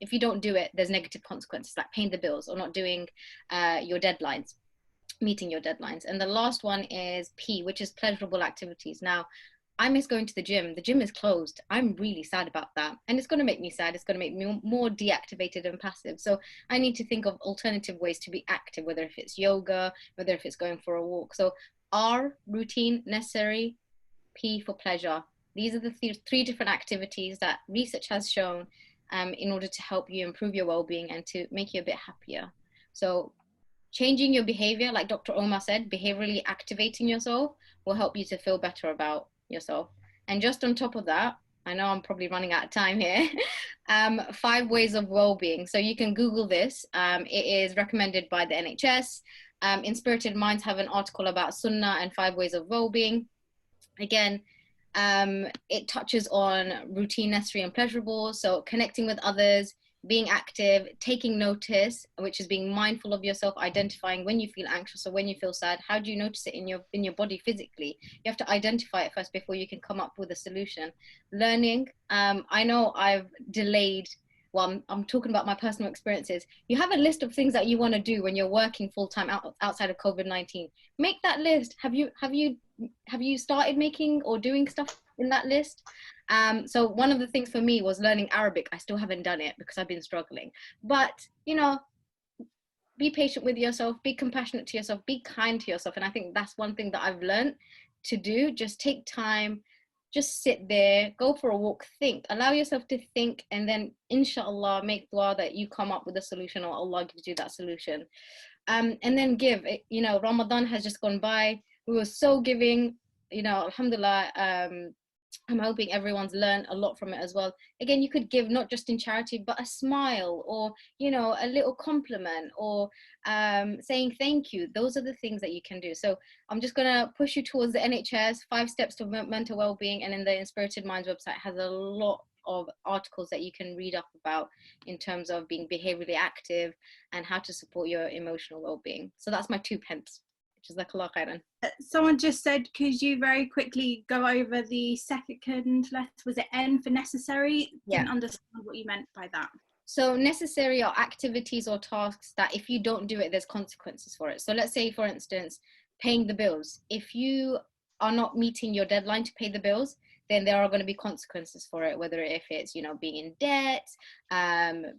if you don't do it, there's negative consequences, like paying the bills or not doing your deadlines, meeting your deadlines. And the last one is P, which is pleasurable activities. Now, I miss going to the gym. The gym is closed. I'm really sad about that. And it's going to make me sad. It's going to make me more deactivated and passive. So I need to think of alternative ways to be active, whether if it's yoga, whether if it's going for a walk. So R, routine, necessary, P for pleasure. These are the 3 different activities that research has shown in order to help you improve your well-being and to make you a bit happier. So changing your behavior, like Dr. Omar said, behaviorally activating yourself will help you to feel better about yourself. And just on top of that, I know I'm probably running out of time here, 5 ways of well-being. So you can Google this. It is recommended by the NHS. Inspirited Minds have an article about Sunnah and 5 ways of well-being. Again, it touches on routine, necessary and pleasurable. So connecting with others, being active, taking notice, which is being mindful of yourself, identifying when you feel anxious or when you feel sad. How do you notice it in your body physically? You have to identify it first before you can come up with a solution. Learning, I know I've delayed, well, I'm talking about my personal experiences. You have a list of things that you want to do when you're working full-time outside of COVID-19. Make that list. Have you started making or doing stuff in that list? So one of the things for me was learning Arabic. I still haven't done it because I've been struggling. But, you know, be patient with yourself, be compassionate to yourself, be kind to yourself. And I think that's one thing that I've learned to do. Just take time, just sit there, go for a walk, think, allow yourself to think, and then inshallah make dua that you come up with a solution or Allah gives you that solution. And then give. You know, Ramadan has just gone by. We were so giving, you know, alhamdulillah. I'm hoping everyone's learned a lot from it as well. Again, you could give not just in charity, but a smile or, you know, a little compliment or saying thank you. Those are the things that you can do. So I'm just going to push you towards the NHS, 5 steps to mental well-being. And then the Inspirited Minds website has a lot of articles that you can read up about in terms of being behaviorally active and how to support your emotional well-being. So that's my 2 pence. Jazakallah khairan. Someone just said, could you very quickly go over the second letter? Was it N for necessary? Yeah. Didn't understand what you meant by that. So necessary are activities or tasks that if you don't do it, there's consequences for it. So let's say, for instance, paying the bills. If you are not meeting your deadline to pay the bills, then there are going to be consequences for it, whether if it's, you know, being in debt,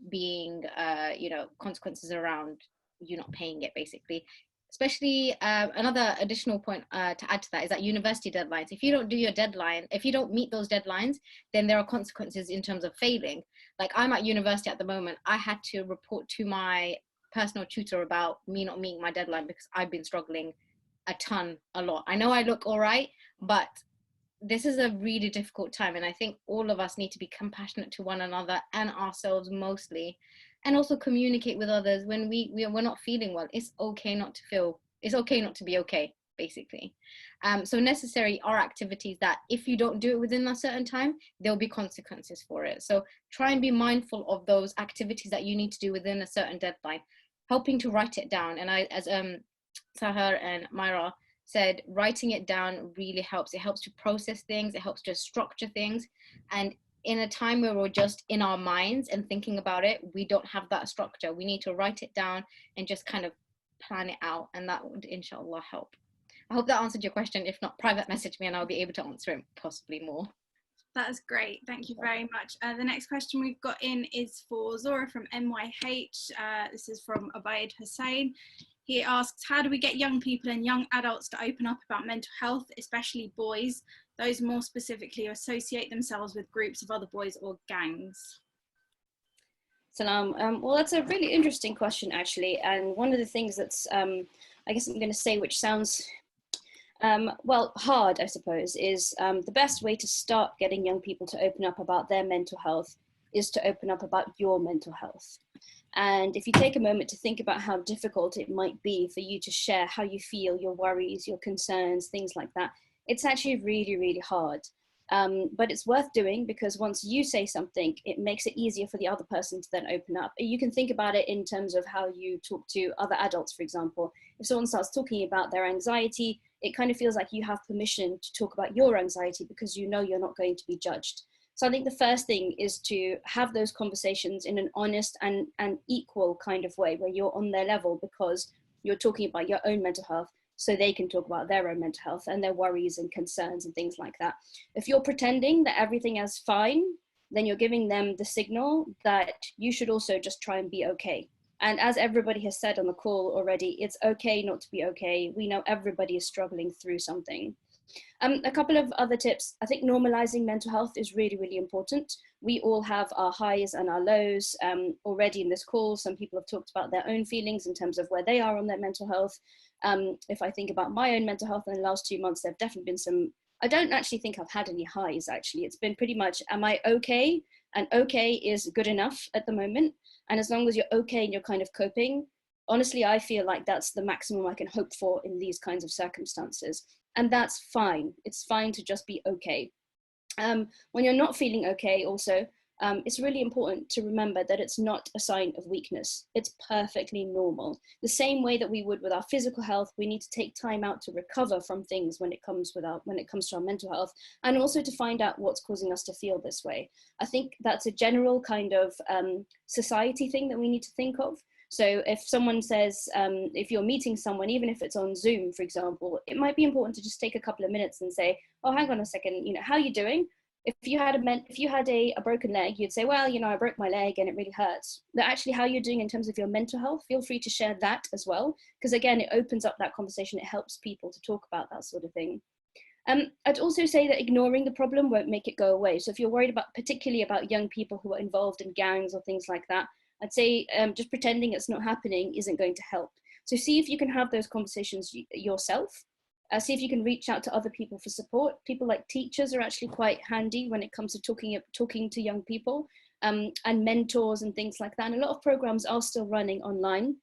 you know, consequences around you not paying it, basically. Especially another additional point to add to that is that university deadlines. If you don't do your deadline, if you don't meet those deadlines, then there are consequences in terms of failing. Like I'm at university at the moment, I had to report to my personal tutor about me not meeting my deadline because I've been struggling a lot. I know I look all right, but this is a really difficult time. And I think all of us need to be compassionate to one another and ourselves mostly. And also communicate with others when we're not feeling well. It's okay not to feel, it's okay not to be okay, basically. So necessary are activities that if you don't do it within a certain time, there'll be consequences for it. So try and be mindful of those activities that you need to do within a certain deadline, helping to write it down. And as Sahar and Myra said, writing it down really helps. It helps to process things, it helps to structure things. And in a time where we're just in our minds and thinking about it, we don't have that structure. We need to write it down and just kind of plan it out, and that would inshallah help. I hope that answered your question. If not, private message me and I'll be able to answer it possibly more. That's great. Thank you very much. The next question we've got in is for Zora from MYH. This is from Abaid Hussain. He asks, how do we get young people and young adults to open up about mental health, especially boys, those more specifically who associate themselves with groups of other boys or gangs? Salam. Well, that's a really interesting question, actually. And one of the things that's, I guess I'm going to say, which sounds, well, hard, I suppose, is the best way to start getting young people to open up about their mental health is to open up about your mental health. And if you take a moment to think about how difficult it might be for you to share how you feel, your worries, your concerns, things like that, it's actually really, really hard. But it's worth doing, because once you say something, it makes it easier for the other person to then open up. You can think about it in terms of how you talk to other adults, for example. If someone starts talking about their anxiety, it kind of feels like you have permission to talk about your anxiety because you know you're not going to be judged. So I think the first thing is to have those conversations in an honest and equal kind of way, where you're on their level because you're talking about your own mental health, so they can talk about their own mental health and their worries and concerns and things like that. If you're pretending that everything is fine, then you're giving them the signal that you should also just try and be okay. And as everybody has said on the call already, it's okay not to be okay. We know everybody is struggling through something. A couple of other tips. I think normalizing mental health is really, really important. We all have our highs and our lows already in this call. Some people have talked about their own feelings in terms of where they are on their mental health. If I think about my own mental health in the last 2 months, there have definitely been some, I don't actually think I've had any highs actually. It's been pretty much, am I okay? And okay is good enough at the moment. And as long as you're okay and you're kind of coping, honestly, I feel like that's the maximum I can hope for in these kinds of circumstances. And that's fine. It's fine to just be okay. When you're not feeling okay also, it's really important to remember that it's not a sign of weakness. It's perfectly normal. The same way that we would with our physical health, we need to take time out to recover from things when it comes to our mental health, and also to find out what's causing us to feel this way. I think that's a general kind of society thing that we need to think of. So if someone says, if you're meeting someone, even if it's on Zoom, for example, it might be important to just take a couple of minutes and say, oh, hang on a second, you know, how are you doing? If you had a broken leg, you'd say, well, you know, I broke my leg and it really hurts. But actually how you're doing in terms of your mental health, feel free to share that as well. Because again, it opens up that conversation. It helps people to talk about that sort of thing. I'd also say that ignoring the problem won't make it go away. So if you're worried about, particularly about young people who are involved in gangs or things like that, I'd say just pretending it's not happening isn't going to help. So see if you can have those conversations yourself. See if you can reach out to other people for support. People like teachers are actually quite handy when it comes to talking to young people, and mentors and things like that. And a lot of programs are still running online.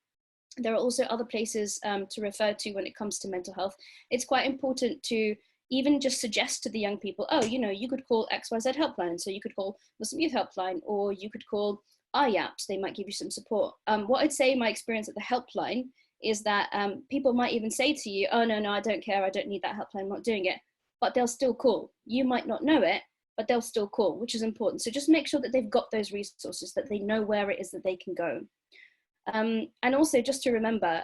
There are also other places to refer to when it comes to mental health. It's quite important to even just suggest to the young people, oh, you know, you could call XYZ helpline. So you could call Muslim Youth Helpline, or you could call IAPT. They might give you some support. What I'd say, my experience at the helpline, is that people might even say to you, oh, no, I don't care. I don't need that helpline. I'm not doing it. But they'll still call. You might not know it, but they'll still call, which is important. So just make sure that they've got those resources, that they know where it is that they can go. And also just to remember,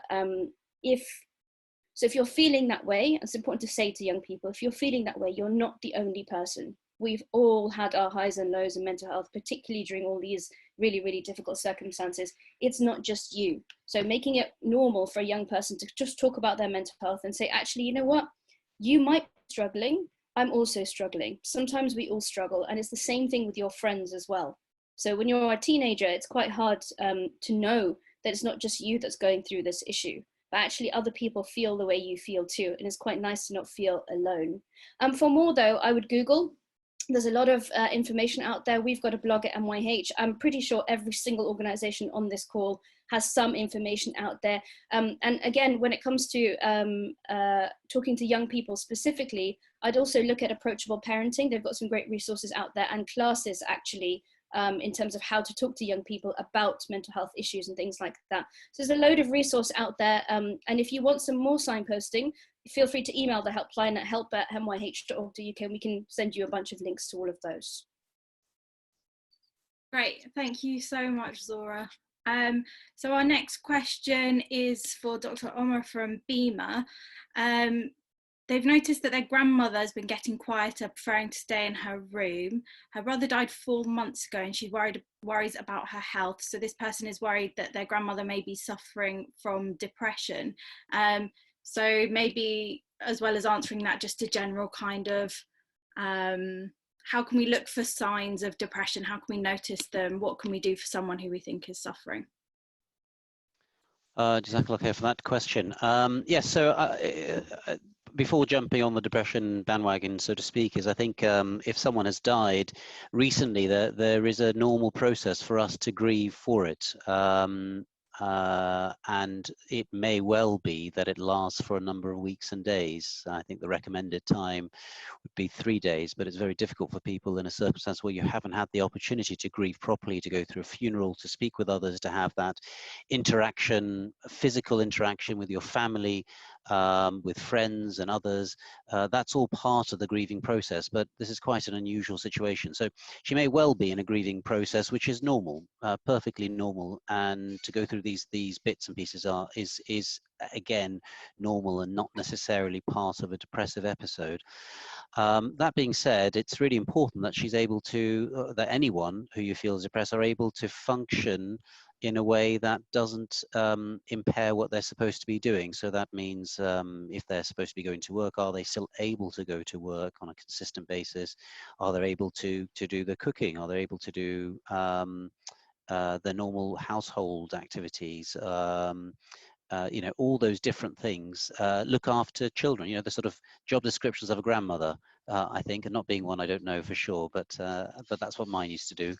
if you're feeling that way, it's important to say to young people, if you're feeling that way, you're not the only person. We've all had our highs and lows in mental health, particularly during all these really, really difficult circumstances. It's not just you. So making it normal for a young person to just talk about their mental health and say, actually, you know what? You might be struggling. I'm also struggling. Sometimes we all struggle. And it's the same thing with your friends as well. So when you're a teenager, it's quite hard to know that it's not just you that's going through this issue, but actually other people feel the way you feel too. And it's quite nice to not feel alone. For more though, I would Google. There's a lot of information out there. We've got a blog at MYH. I'm pretty sure every single organization on this call has some information out there. And again, when it comes to talking to young people specifically, I'd also look at approachable parenting. They've got some great resources out there, and classes actually in terms of how to talk to young people about mental health issues and things like that. So there's a load of resource out there. And if you want some more signposting, feel free to email the helpline at help@mych.org.uk, and we can send you a bunch of links to all of those. Great, thank you so much, Zora. So our next question is for Dr. Omar from BEMA. They've noticed that their grandmother has been getting quieter, preferring to stay in her room. Her brother died 4 months ago and she worries about her health. So this person is worried that their grandmother may be suffering from depression. So maybe, as well as answering that, just a general kind of, how can we look for signs of depression? How can we notice them? What can we do for someone who we think is suffering? Jazakallah for that question. Yes, so before jumping on the depression bandwagon, so to speak, is I think if someone has died recently, there is a normal process for us to grieve for it. And it may well be that it lasts for a number of weeks and days. I think the recommended time would be 3 days, but it's very difficult for people in a circumstance where you haven't had the opportunity to grieve properly, to go through a funeral, to speak with others, to have that interaction, physical interaction with your family, with friends and others. That's all part of the grieving process, but this is quite an unusual situation. So she may well be in a grieving process, which is normal, perfectly normal, and to go through these bits and pieces is again normal and not necessarily part of a depressive episode. That being said, it's really important that she's able to, that anyone who you feel is depressed are able to function in a way that doesn't impair what they're supposed to be doing. So that means if they're supposed to be going to work, are they still able to go to work on a consistent basis? Are they able to do the cooking? Are they able to do the normal household activities? You know, all those different things. Look after children, you know, the sort of job descriptions of a grandmother, I think, and not being one, I don't know for sure, but that's what mine used to do.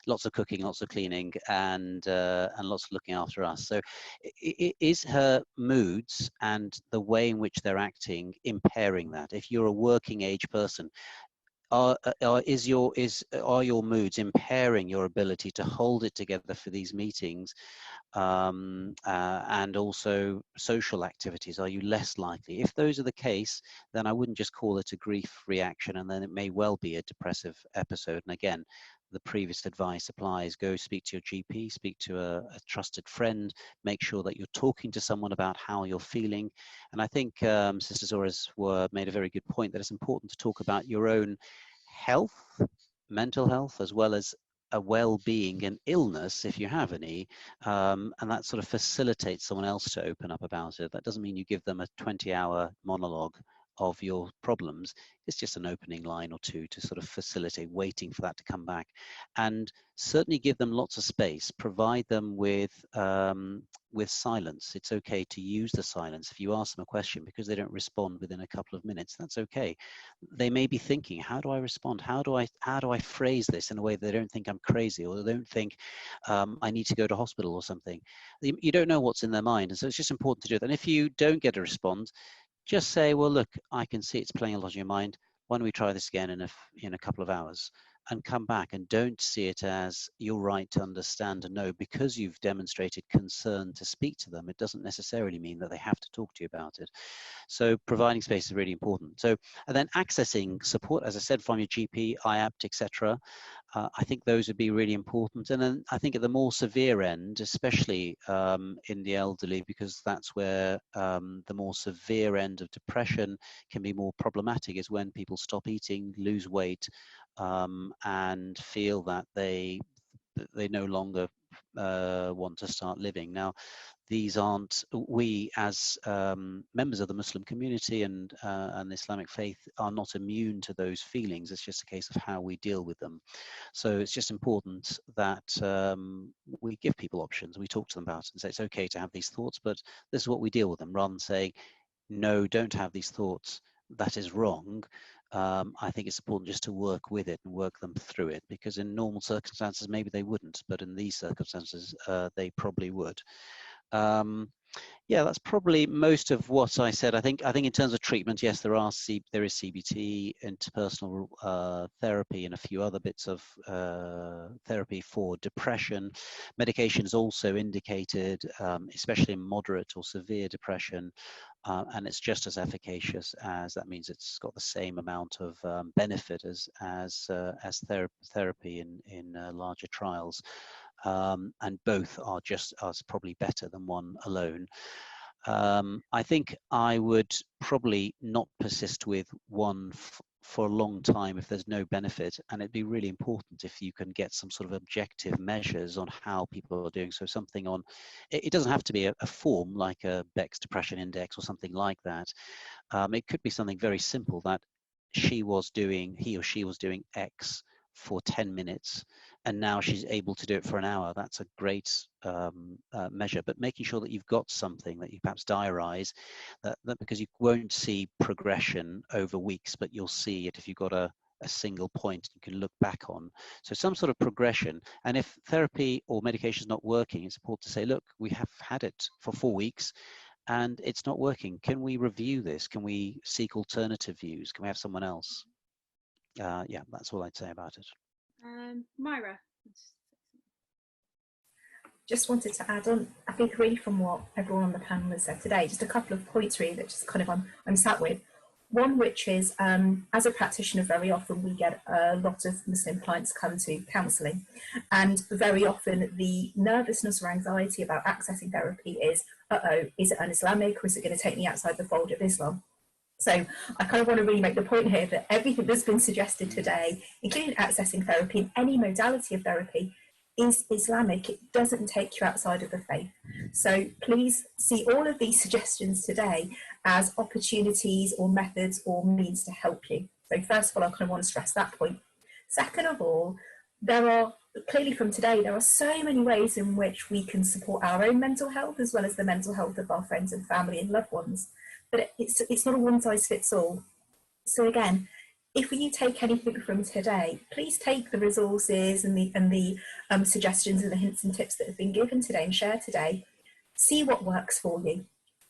Lots of cooking, lots of cleaning, and lots of looking after us. So is her moods and the way in which they're acting impairing that? If you're a working age person, are your moods impairing your ability to hold it together for these meetings, and also social activities? Are you less likely? If those are the case, then I wouldn't just call it a grief reaction, and then it may well be a depressive episode. And again, the previous advice applies. Go speak to your GP, speak to a trusted friend, make sure that you're talking to someone about how you're feeling. And I think Sister Zora's made a very good point, that it's important to talk about your own health, mental health, as well as a well-being and illness, if you have any, and that sort of facilitates someone else to open up about it. That doesn't mean you give them a 20-hour monologue of your problems. It's just an opening line or two to sort of facilitate, waiting for that to come back. And certainly give them lots of space, provide them with silence. It's okay to use the silence. If you ask them a question, because they don't respond within a couple of minutes, that's okay. They may be thinking, how do I respond? How do I phrase this in a way that they don't think I'm crazy, or they don't think I need to go to hospital or something? You don't know what's in their mind. And so it's just important to do that. And if you don't get a response, just say, well, look, I can see it's playing a lot in your mind. Why don't we try this again in a couple of hours? And come back, and don't see it as your right to understand and know. Because you've demonstrated concern to speak to them, it doesn't necessarily mean that they have to talk to you about it. So providing space is really important. So, and then accessing support, as I said, from your GP, IAPT, etc. I think those would be really important. And then I think at the more severe end, especially in the elderly, because that's where the more severe end of depression can be more problematic, is when people stop eating, lose weight, and feel that they no longer want to start living. Now, these aren't, we as members of the Muslim community and Islamic faith are not immune to those feelings. It's just a case of how we deal with them. So it's just important that we give people options. We talk to them about it and say it's okay to have these thoughts, but this is what we deal with them, rather than saying, no, don't have these thoughts, that is wrong. I think it's important just to work with it and work them through it, because in normal circumstances maybe they wouldn't, but in these circumstances they probably would. Yeah, that's probably most of what I said. I think in terms of treatment, yes, there is CBT, interpersonal therapy, and a few other bits of therapy for depression. Medication is also indicated, especially in moderate or severe depression, and it's just as efficacious as, that means it's got the same amount of benefit as therapy in larger trials. And both are just as probably better than one alone. I think I would probably not persist with one for a long time if there's no benefit, and it'd be really important if you can get some sort of objective measures on how people are doing. So something on, it doesn't have to be a form like a Beck's Depression Index or something like that. It could be something very simple, that he or she was doing X for 10 minutes, and now she's able to do it for an hour. That's a great measure. But making sure that you've got something that you perhaps diarize, that because you won't see progression over weeks, but you'll see it if you've got a single point you can look back on. So some sort of progression. And if therapy or medication is not working, it's important to say, look, we have had it for 4 weeks and it's not working. Can we review this? Can we seek alternative views? Can we have someone else? Yeah, that's all I'd say about it. Myra. Just wanted to add on, I think really from what everyone on the panel has said today, just a couple of points really that just kind of I'm sat with. One, which is, as a practitioner, very often we get a lot of Muslim clients come to counselling, and very often the nervousness or anxiety about accessing therapy is, is it un-Islamic, or is it going to take me outside the fold of Islam? So I kind of want to really make the point here that everything that's been suggested today, including accessing therapy and any modality of therapy, is Islamic. It doesn't take you outside of the faith. So please see all of these suggestions today as opportunities or methods or means to help you. So first of all, I kind of want to stress that point. Second of all, there are, clearly from today, there are so many ways in which we can support our own mental health as well as the mental health of our friends and family and loved ones. But it's not a one size fits all. So again, if you take anything from today, please take the resources and the suggestions and the hints and tips that have been given today and shared today. See what works for you.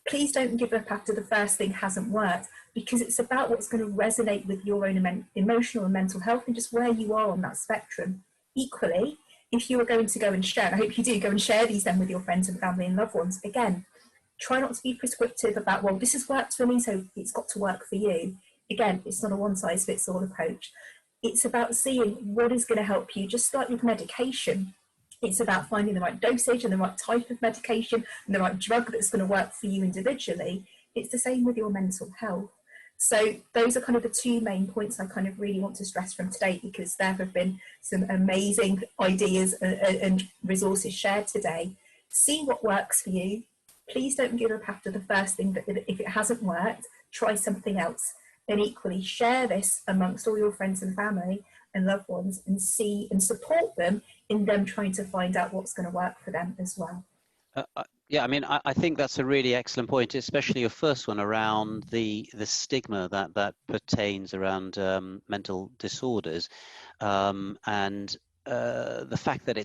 Please don't give up after the first thing hasn't worked, because it's about what's going to resonate with your own emotional and mental health and just where you are on that spectrum. Equally, if you are going to go and share, and I hope you do, go and share these then with your friends and family and loved ones, again, try not to be prescriptive about, well, this has worked for me, so it's got to work for you. Again, it's not a one-size-fits-all approach. It's about seeing what is going to help you, just like with medication. It's about finding the right dosage and the right type of medication and the right drug that's going to work for you individually. It's the same with your mental health. So those are kind of the two main points I kind of really want to stress from today, because there have been some amazing ideas and resources shared today. See what works for you. Please don't give up after the first thing, but if it hasn't worked, try something else. And equally share this amongst all your friends and family and loved ones and see and support them in them trying to find out what's going to work for them as well. Yeah, I mean, I think that's a really excellent point, especially your first one around the stigma that pertains around mental disorders, and the fact that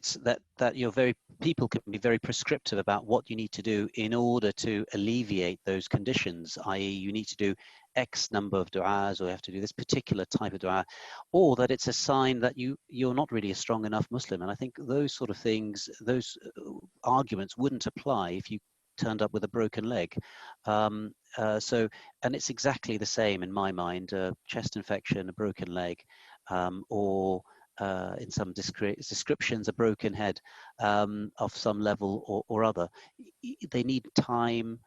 that people can be very prescriptive about what you need to do in order to alleviate those conditions, i.e. you need to do X number of du'as, or you have to do this particular type of du'a, or that it's a sign that you're not really a strong enough Muslim. And I think those sort of things, those arguments wouldn't apply if you turned up with a broken leg. And it's exactly the same in my mind, chest infection, a broken leg, or in some descriptions, a broken head of some level or other. They need time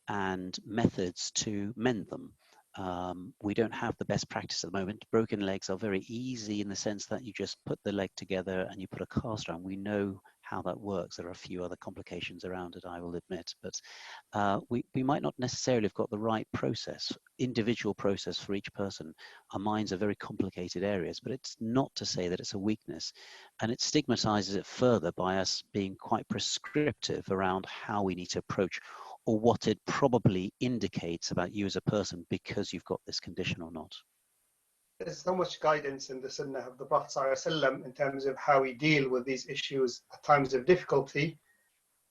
and methods to mend them. We don't have the best practice at the moment. Broken legs are very easy in the sense that you just put the leg together and you put a cast around. We know how that works. There are a few other complications around it, I will admit, but we might not necessarily have got the right process, individual process for each person. Our minds are very complicated areas, but it's not to say that it's a weakness, and it stigmatizes it further by us being quite prescriptive around how we need to approach, or what it probably indicates about you as a person because you've got this condition or not. There's so much guidance in the Sunnah of the Prophet ﷺ in terms of how we deal with these issues at times of difficulty.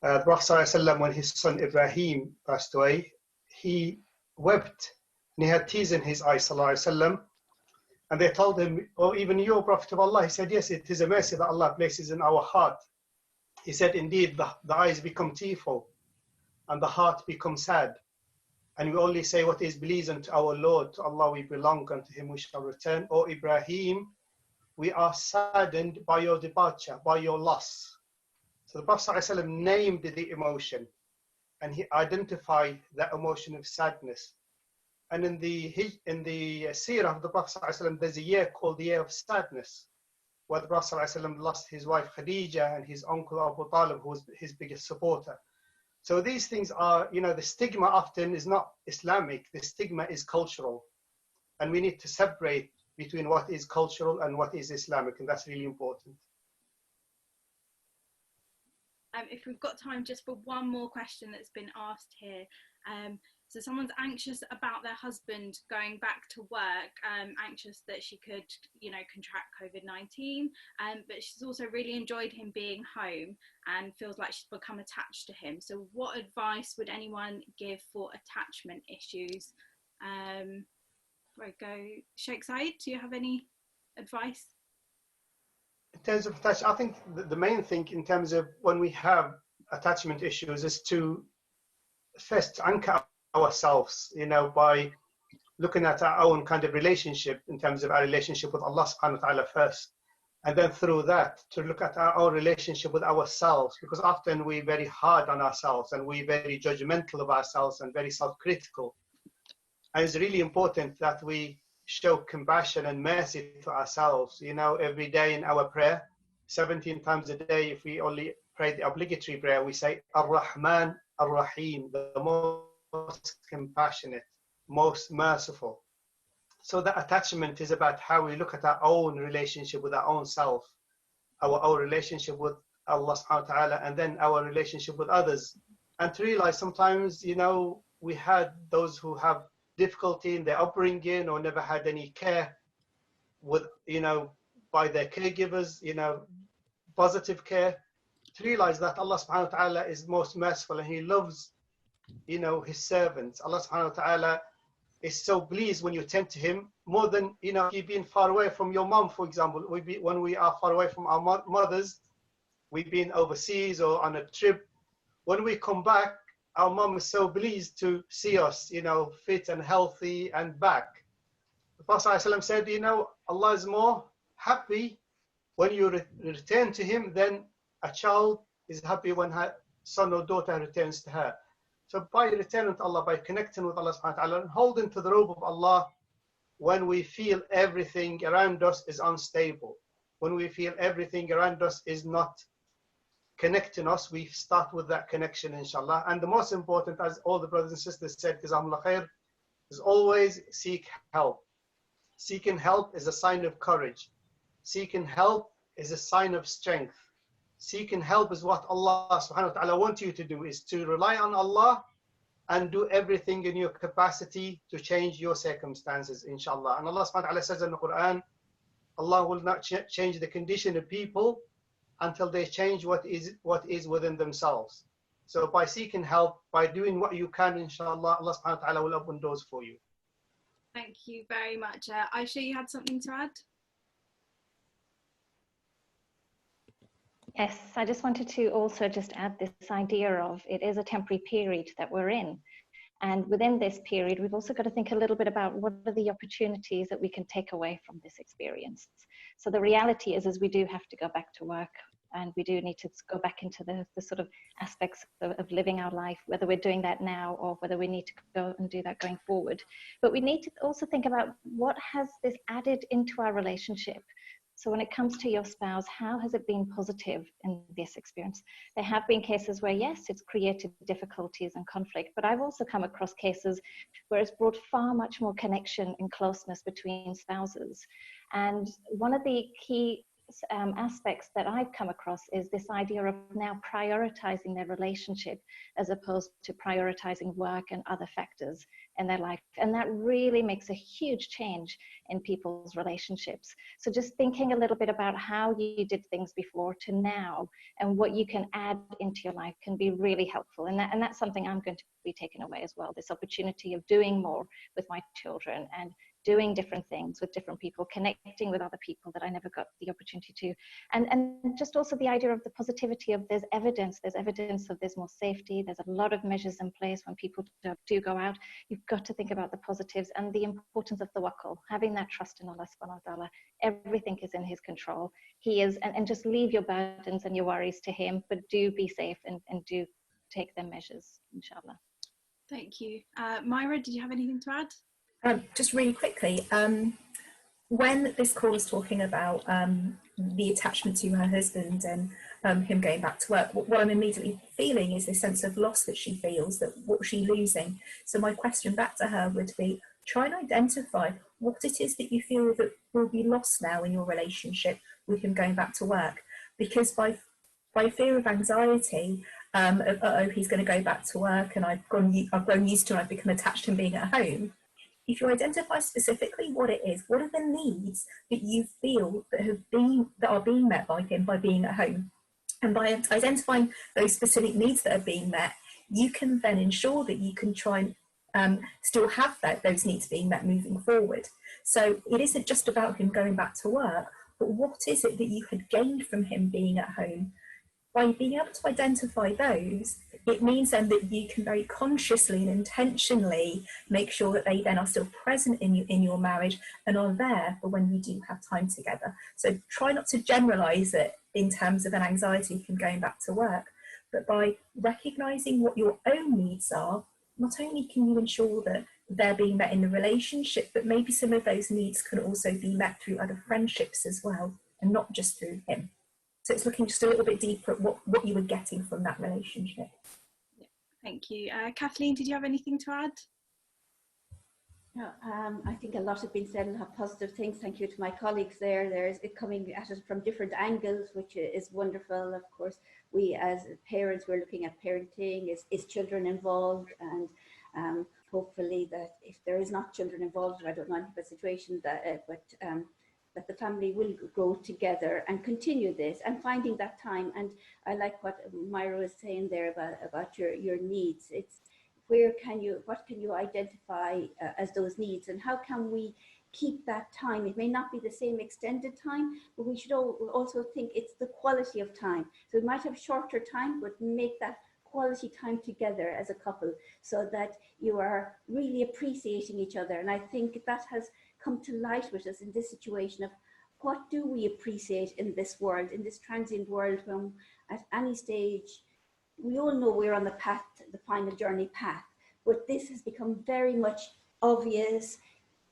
The Prophet ﷺ, when his son Ibrahim passed away, he wept and he had tears in his eyes, ﷺ, and they told him, "Oh, even you, Prophet of Allah?" He said, "Yes, it is a mercy that Allah places in our heart." He said, "Indeed, the eyes become tearful and the heart becomes sad. And we only say what is pleasing to our Lord. To Allah we belong, unto him we shall return. O Ibrahim, we are saddened by your departure, by your loss." So the Prophet ﷺ named the emotion and he identified that emotion of sadness. And in the seerah of the Prophet ﷺ, there's a year called the year of sadness, where the Prophet ﷺ lost his wife Khadija and his uncle Abu Talib, who was his biggest supporter. So these things are, the stigma often is not Islamic, the stigma is cultural. And we need to separate between what is cultural and what is Islamic, and that's really important. If we've got time just for one more question that's been asked here. So someone's anxious about their husband going back to work, anxious that she could, contract COVID-19, but she's also really enjoyed him being home and feels like she's become attached to him. So what advice would anyone give for attachment issues? Before I go, Sheikh Said, do you have any advice? In terms of attachment, I think the main thing in terms of when we have attachment issues is to first anchor ourselves, by looking at our own kind of relationship in terms of our relationship with Allah subhanahu wa ta'ala first. And then through that, to look at our own relationship with ourselves, because often we're very hard on ourselves and we're very judgmental of ourselves and very self-critical. And it's really important that we show compassion and mercy to ourselves, every day in our prayer, 17 times a day, if we only pray the obligatory prayer, we say Ar-Rahman Ar-Rahim, the most compassionate, most merciful. So that attachment is about how we look at our own relationship with our own self, our relationship with Allah subhanahu wa ta'ala, and then our relationship with others. And to realize sometimes, you know, we had those who have difficulty in their upbringing or never had any care with, you know, by their caregivers, you know, positive care, to realize that Allah subhanahu wa ta'ala is most merciful and He loves, you know, His servants. Allah subhanahu wa ta'ala is so pleased when you tend to Him more than, you know, you've been far away from your mom, for example. When we are far away from our mothers, we've been overseas or on a trip. When we come back, our mom is so pleased to see us, you know, fit and healthy and back. The Prophet ﷺ said, you know, Allah is more happy when you return to Him than a child is happy when her son or daughter returns to her. So by returning to Allah, by connecting with Allah subhanahu wa ta'ala and holding to the rope of Allah, when we feel everything around us is unstable, when we feel everything around us is not connecting us, we start with that connection, inshallah. And the most important, as all the brothers and sisters said, Jazakumullah khair, is always seek help. Seeking help is a sign of courage. Seeking help is a sign of strength. Seeking help is what Allah subhanahu wa ta'ala wants you to do, is to rely on Allah and do everything in your capacity to change your circumstances, inshallah. And Allah subhanahu wa ta'ala says in the Quran, Allah will not change the condition of people until they change what is within themselves. So by seeking help, by doing what you can, inshallah, Allah subhanahu wa ta'ala will open doors for you. Thank you very much. Aisha, you had something to add? Yes, I just wanted to also just add this idea of it is a temporary period that we're in. And within this period, we've also got to think a little bit about what are the opportunities that we can take away from this experience. So the reality is we do have to go back to work, and we do need to go back into the sort of aspects of living our life, whether we're doing that now or whether we need to go and do that going forward. But we need to also think about what has this added into our relationship. So when it comes to your spouse, how has it been positive in this experience? There have been cases where, yes, it's created difficulties and conflict, but I've also come across cases where it's brought far much more connection and closeness between spouses. And one of the key aspects that I've come across is this idea of now prioritizing their relationship as opposed to prioritizing work and other factors in their life. And that really makes a huge change in people's relationships. So just thinking a little bit about how you did things before to now and what you can add into your life can be really helpful. And that's something I'm going to be taking away as well, this opportunity of doing more with my children and doing different things with different people, connecting with other people that I never got the opportunity to. And just also the idea of the positivity of there's evidence of there's more safety. There's a lot of measures in place when people do go out. You've got to think about the positives and the importance of tawakkul, having that trust in Allah subhanahu wa ta'ala. Everything is in His control. He is, and just leave your burdens and your worries to Him, but do be safe and do take their measures, inshallah. Thank you. Myra, did you have anything to add? Just really quickly, when this call is talking about the attachment to her husband and him going back to work, what I'm immediately feeling is this sense of loss that she feels, that what's she losing? So my question back to her would be, try and identify what it is that you feel that will be lost now in your relationship with him going back to work. Because by fear of anxiety, he's going to go back to work and I've grown used to and I've become attached to him being at home. If you identify specifically what it is, what are the needs that you feel that are being met by him by being at home? And by identifying those specific needs that are being met, you can then ensure that you can try and still have those needs being met moving forward. So it isn't just about him going back to work, but what is it that you had gained from him being at home? By being able to identify those, it means then that you can very consciously and intentionally make sure that they then are still present in your marriage and are there for when you do have time together. So try not to generalise it in terms of an anxiety from going back to work, but by recognising what your own needs are, not only can you ensure that they're being met in the relationship, but maybe some of those needs can also be met through other friendships as well, and not just through him. So it's looking just a little bit deeper at what you were getting from that relationship. Thank you. Kathleen, did you have anything to add? No, I think a lot has been said, and have positive things. Thank you to my colleagues there. There's it coming at it from different angles, which is wonderful. Of course, we as parents, we're looking at parenting, is children involved, and hopefully that if there is not children involved, I don't know anything about the situation, that that the family will grow together and continue this and finding that time. And I like what Myra was saying there about your needs. It's what can you identify as those needs, and how can we keep that time? It may not be the same extended time, but we should also think it's the quality of time. So we might have shorter time, but make that quality time together as a couple, so that you are really appreciating each other. And I think that has come to light with us in this situation of what do we appreciate in this world, in this transient world, when at any stage, we all know we're on the path, the final journey path, but this has become very much obvious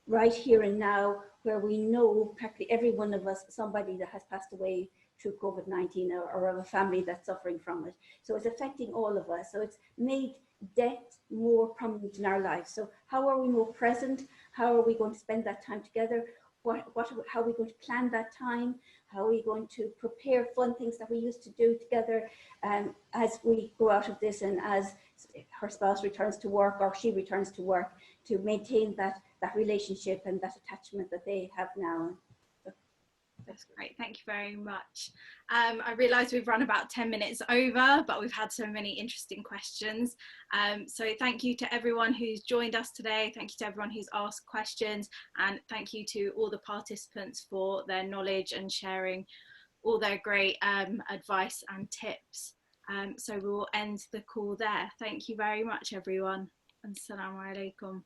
right here and now, where we know practically every one of us, somebody that has passed away through COVID-19 or of a family that's suffering from it. So it's affecting all of us. So it's made death more prominent in our lives. So how are we more present? How are we going to spend that time together? How are we going to plan that time? How are we going to prepare fun things that we used to do together as we go out of this, and as her spouse returns to work or she returns to work, to maintain that relationship and that attachment that they have now. That's great, thank you very much. I realise we've run about 10 minutes over, but we've had so many interesting questions. So thank you to everyone who's joined us today. Thank you to everyone who's asked questions, and thank you to all the participants for their knowledge and sharing all their great advice and tips. So we will end the call there. Thank you very much, everyone. Assalamu alaikum.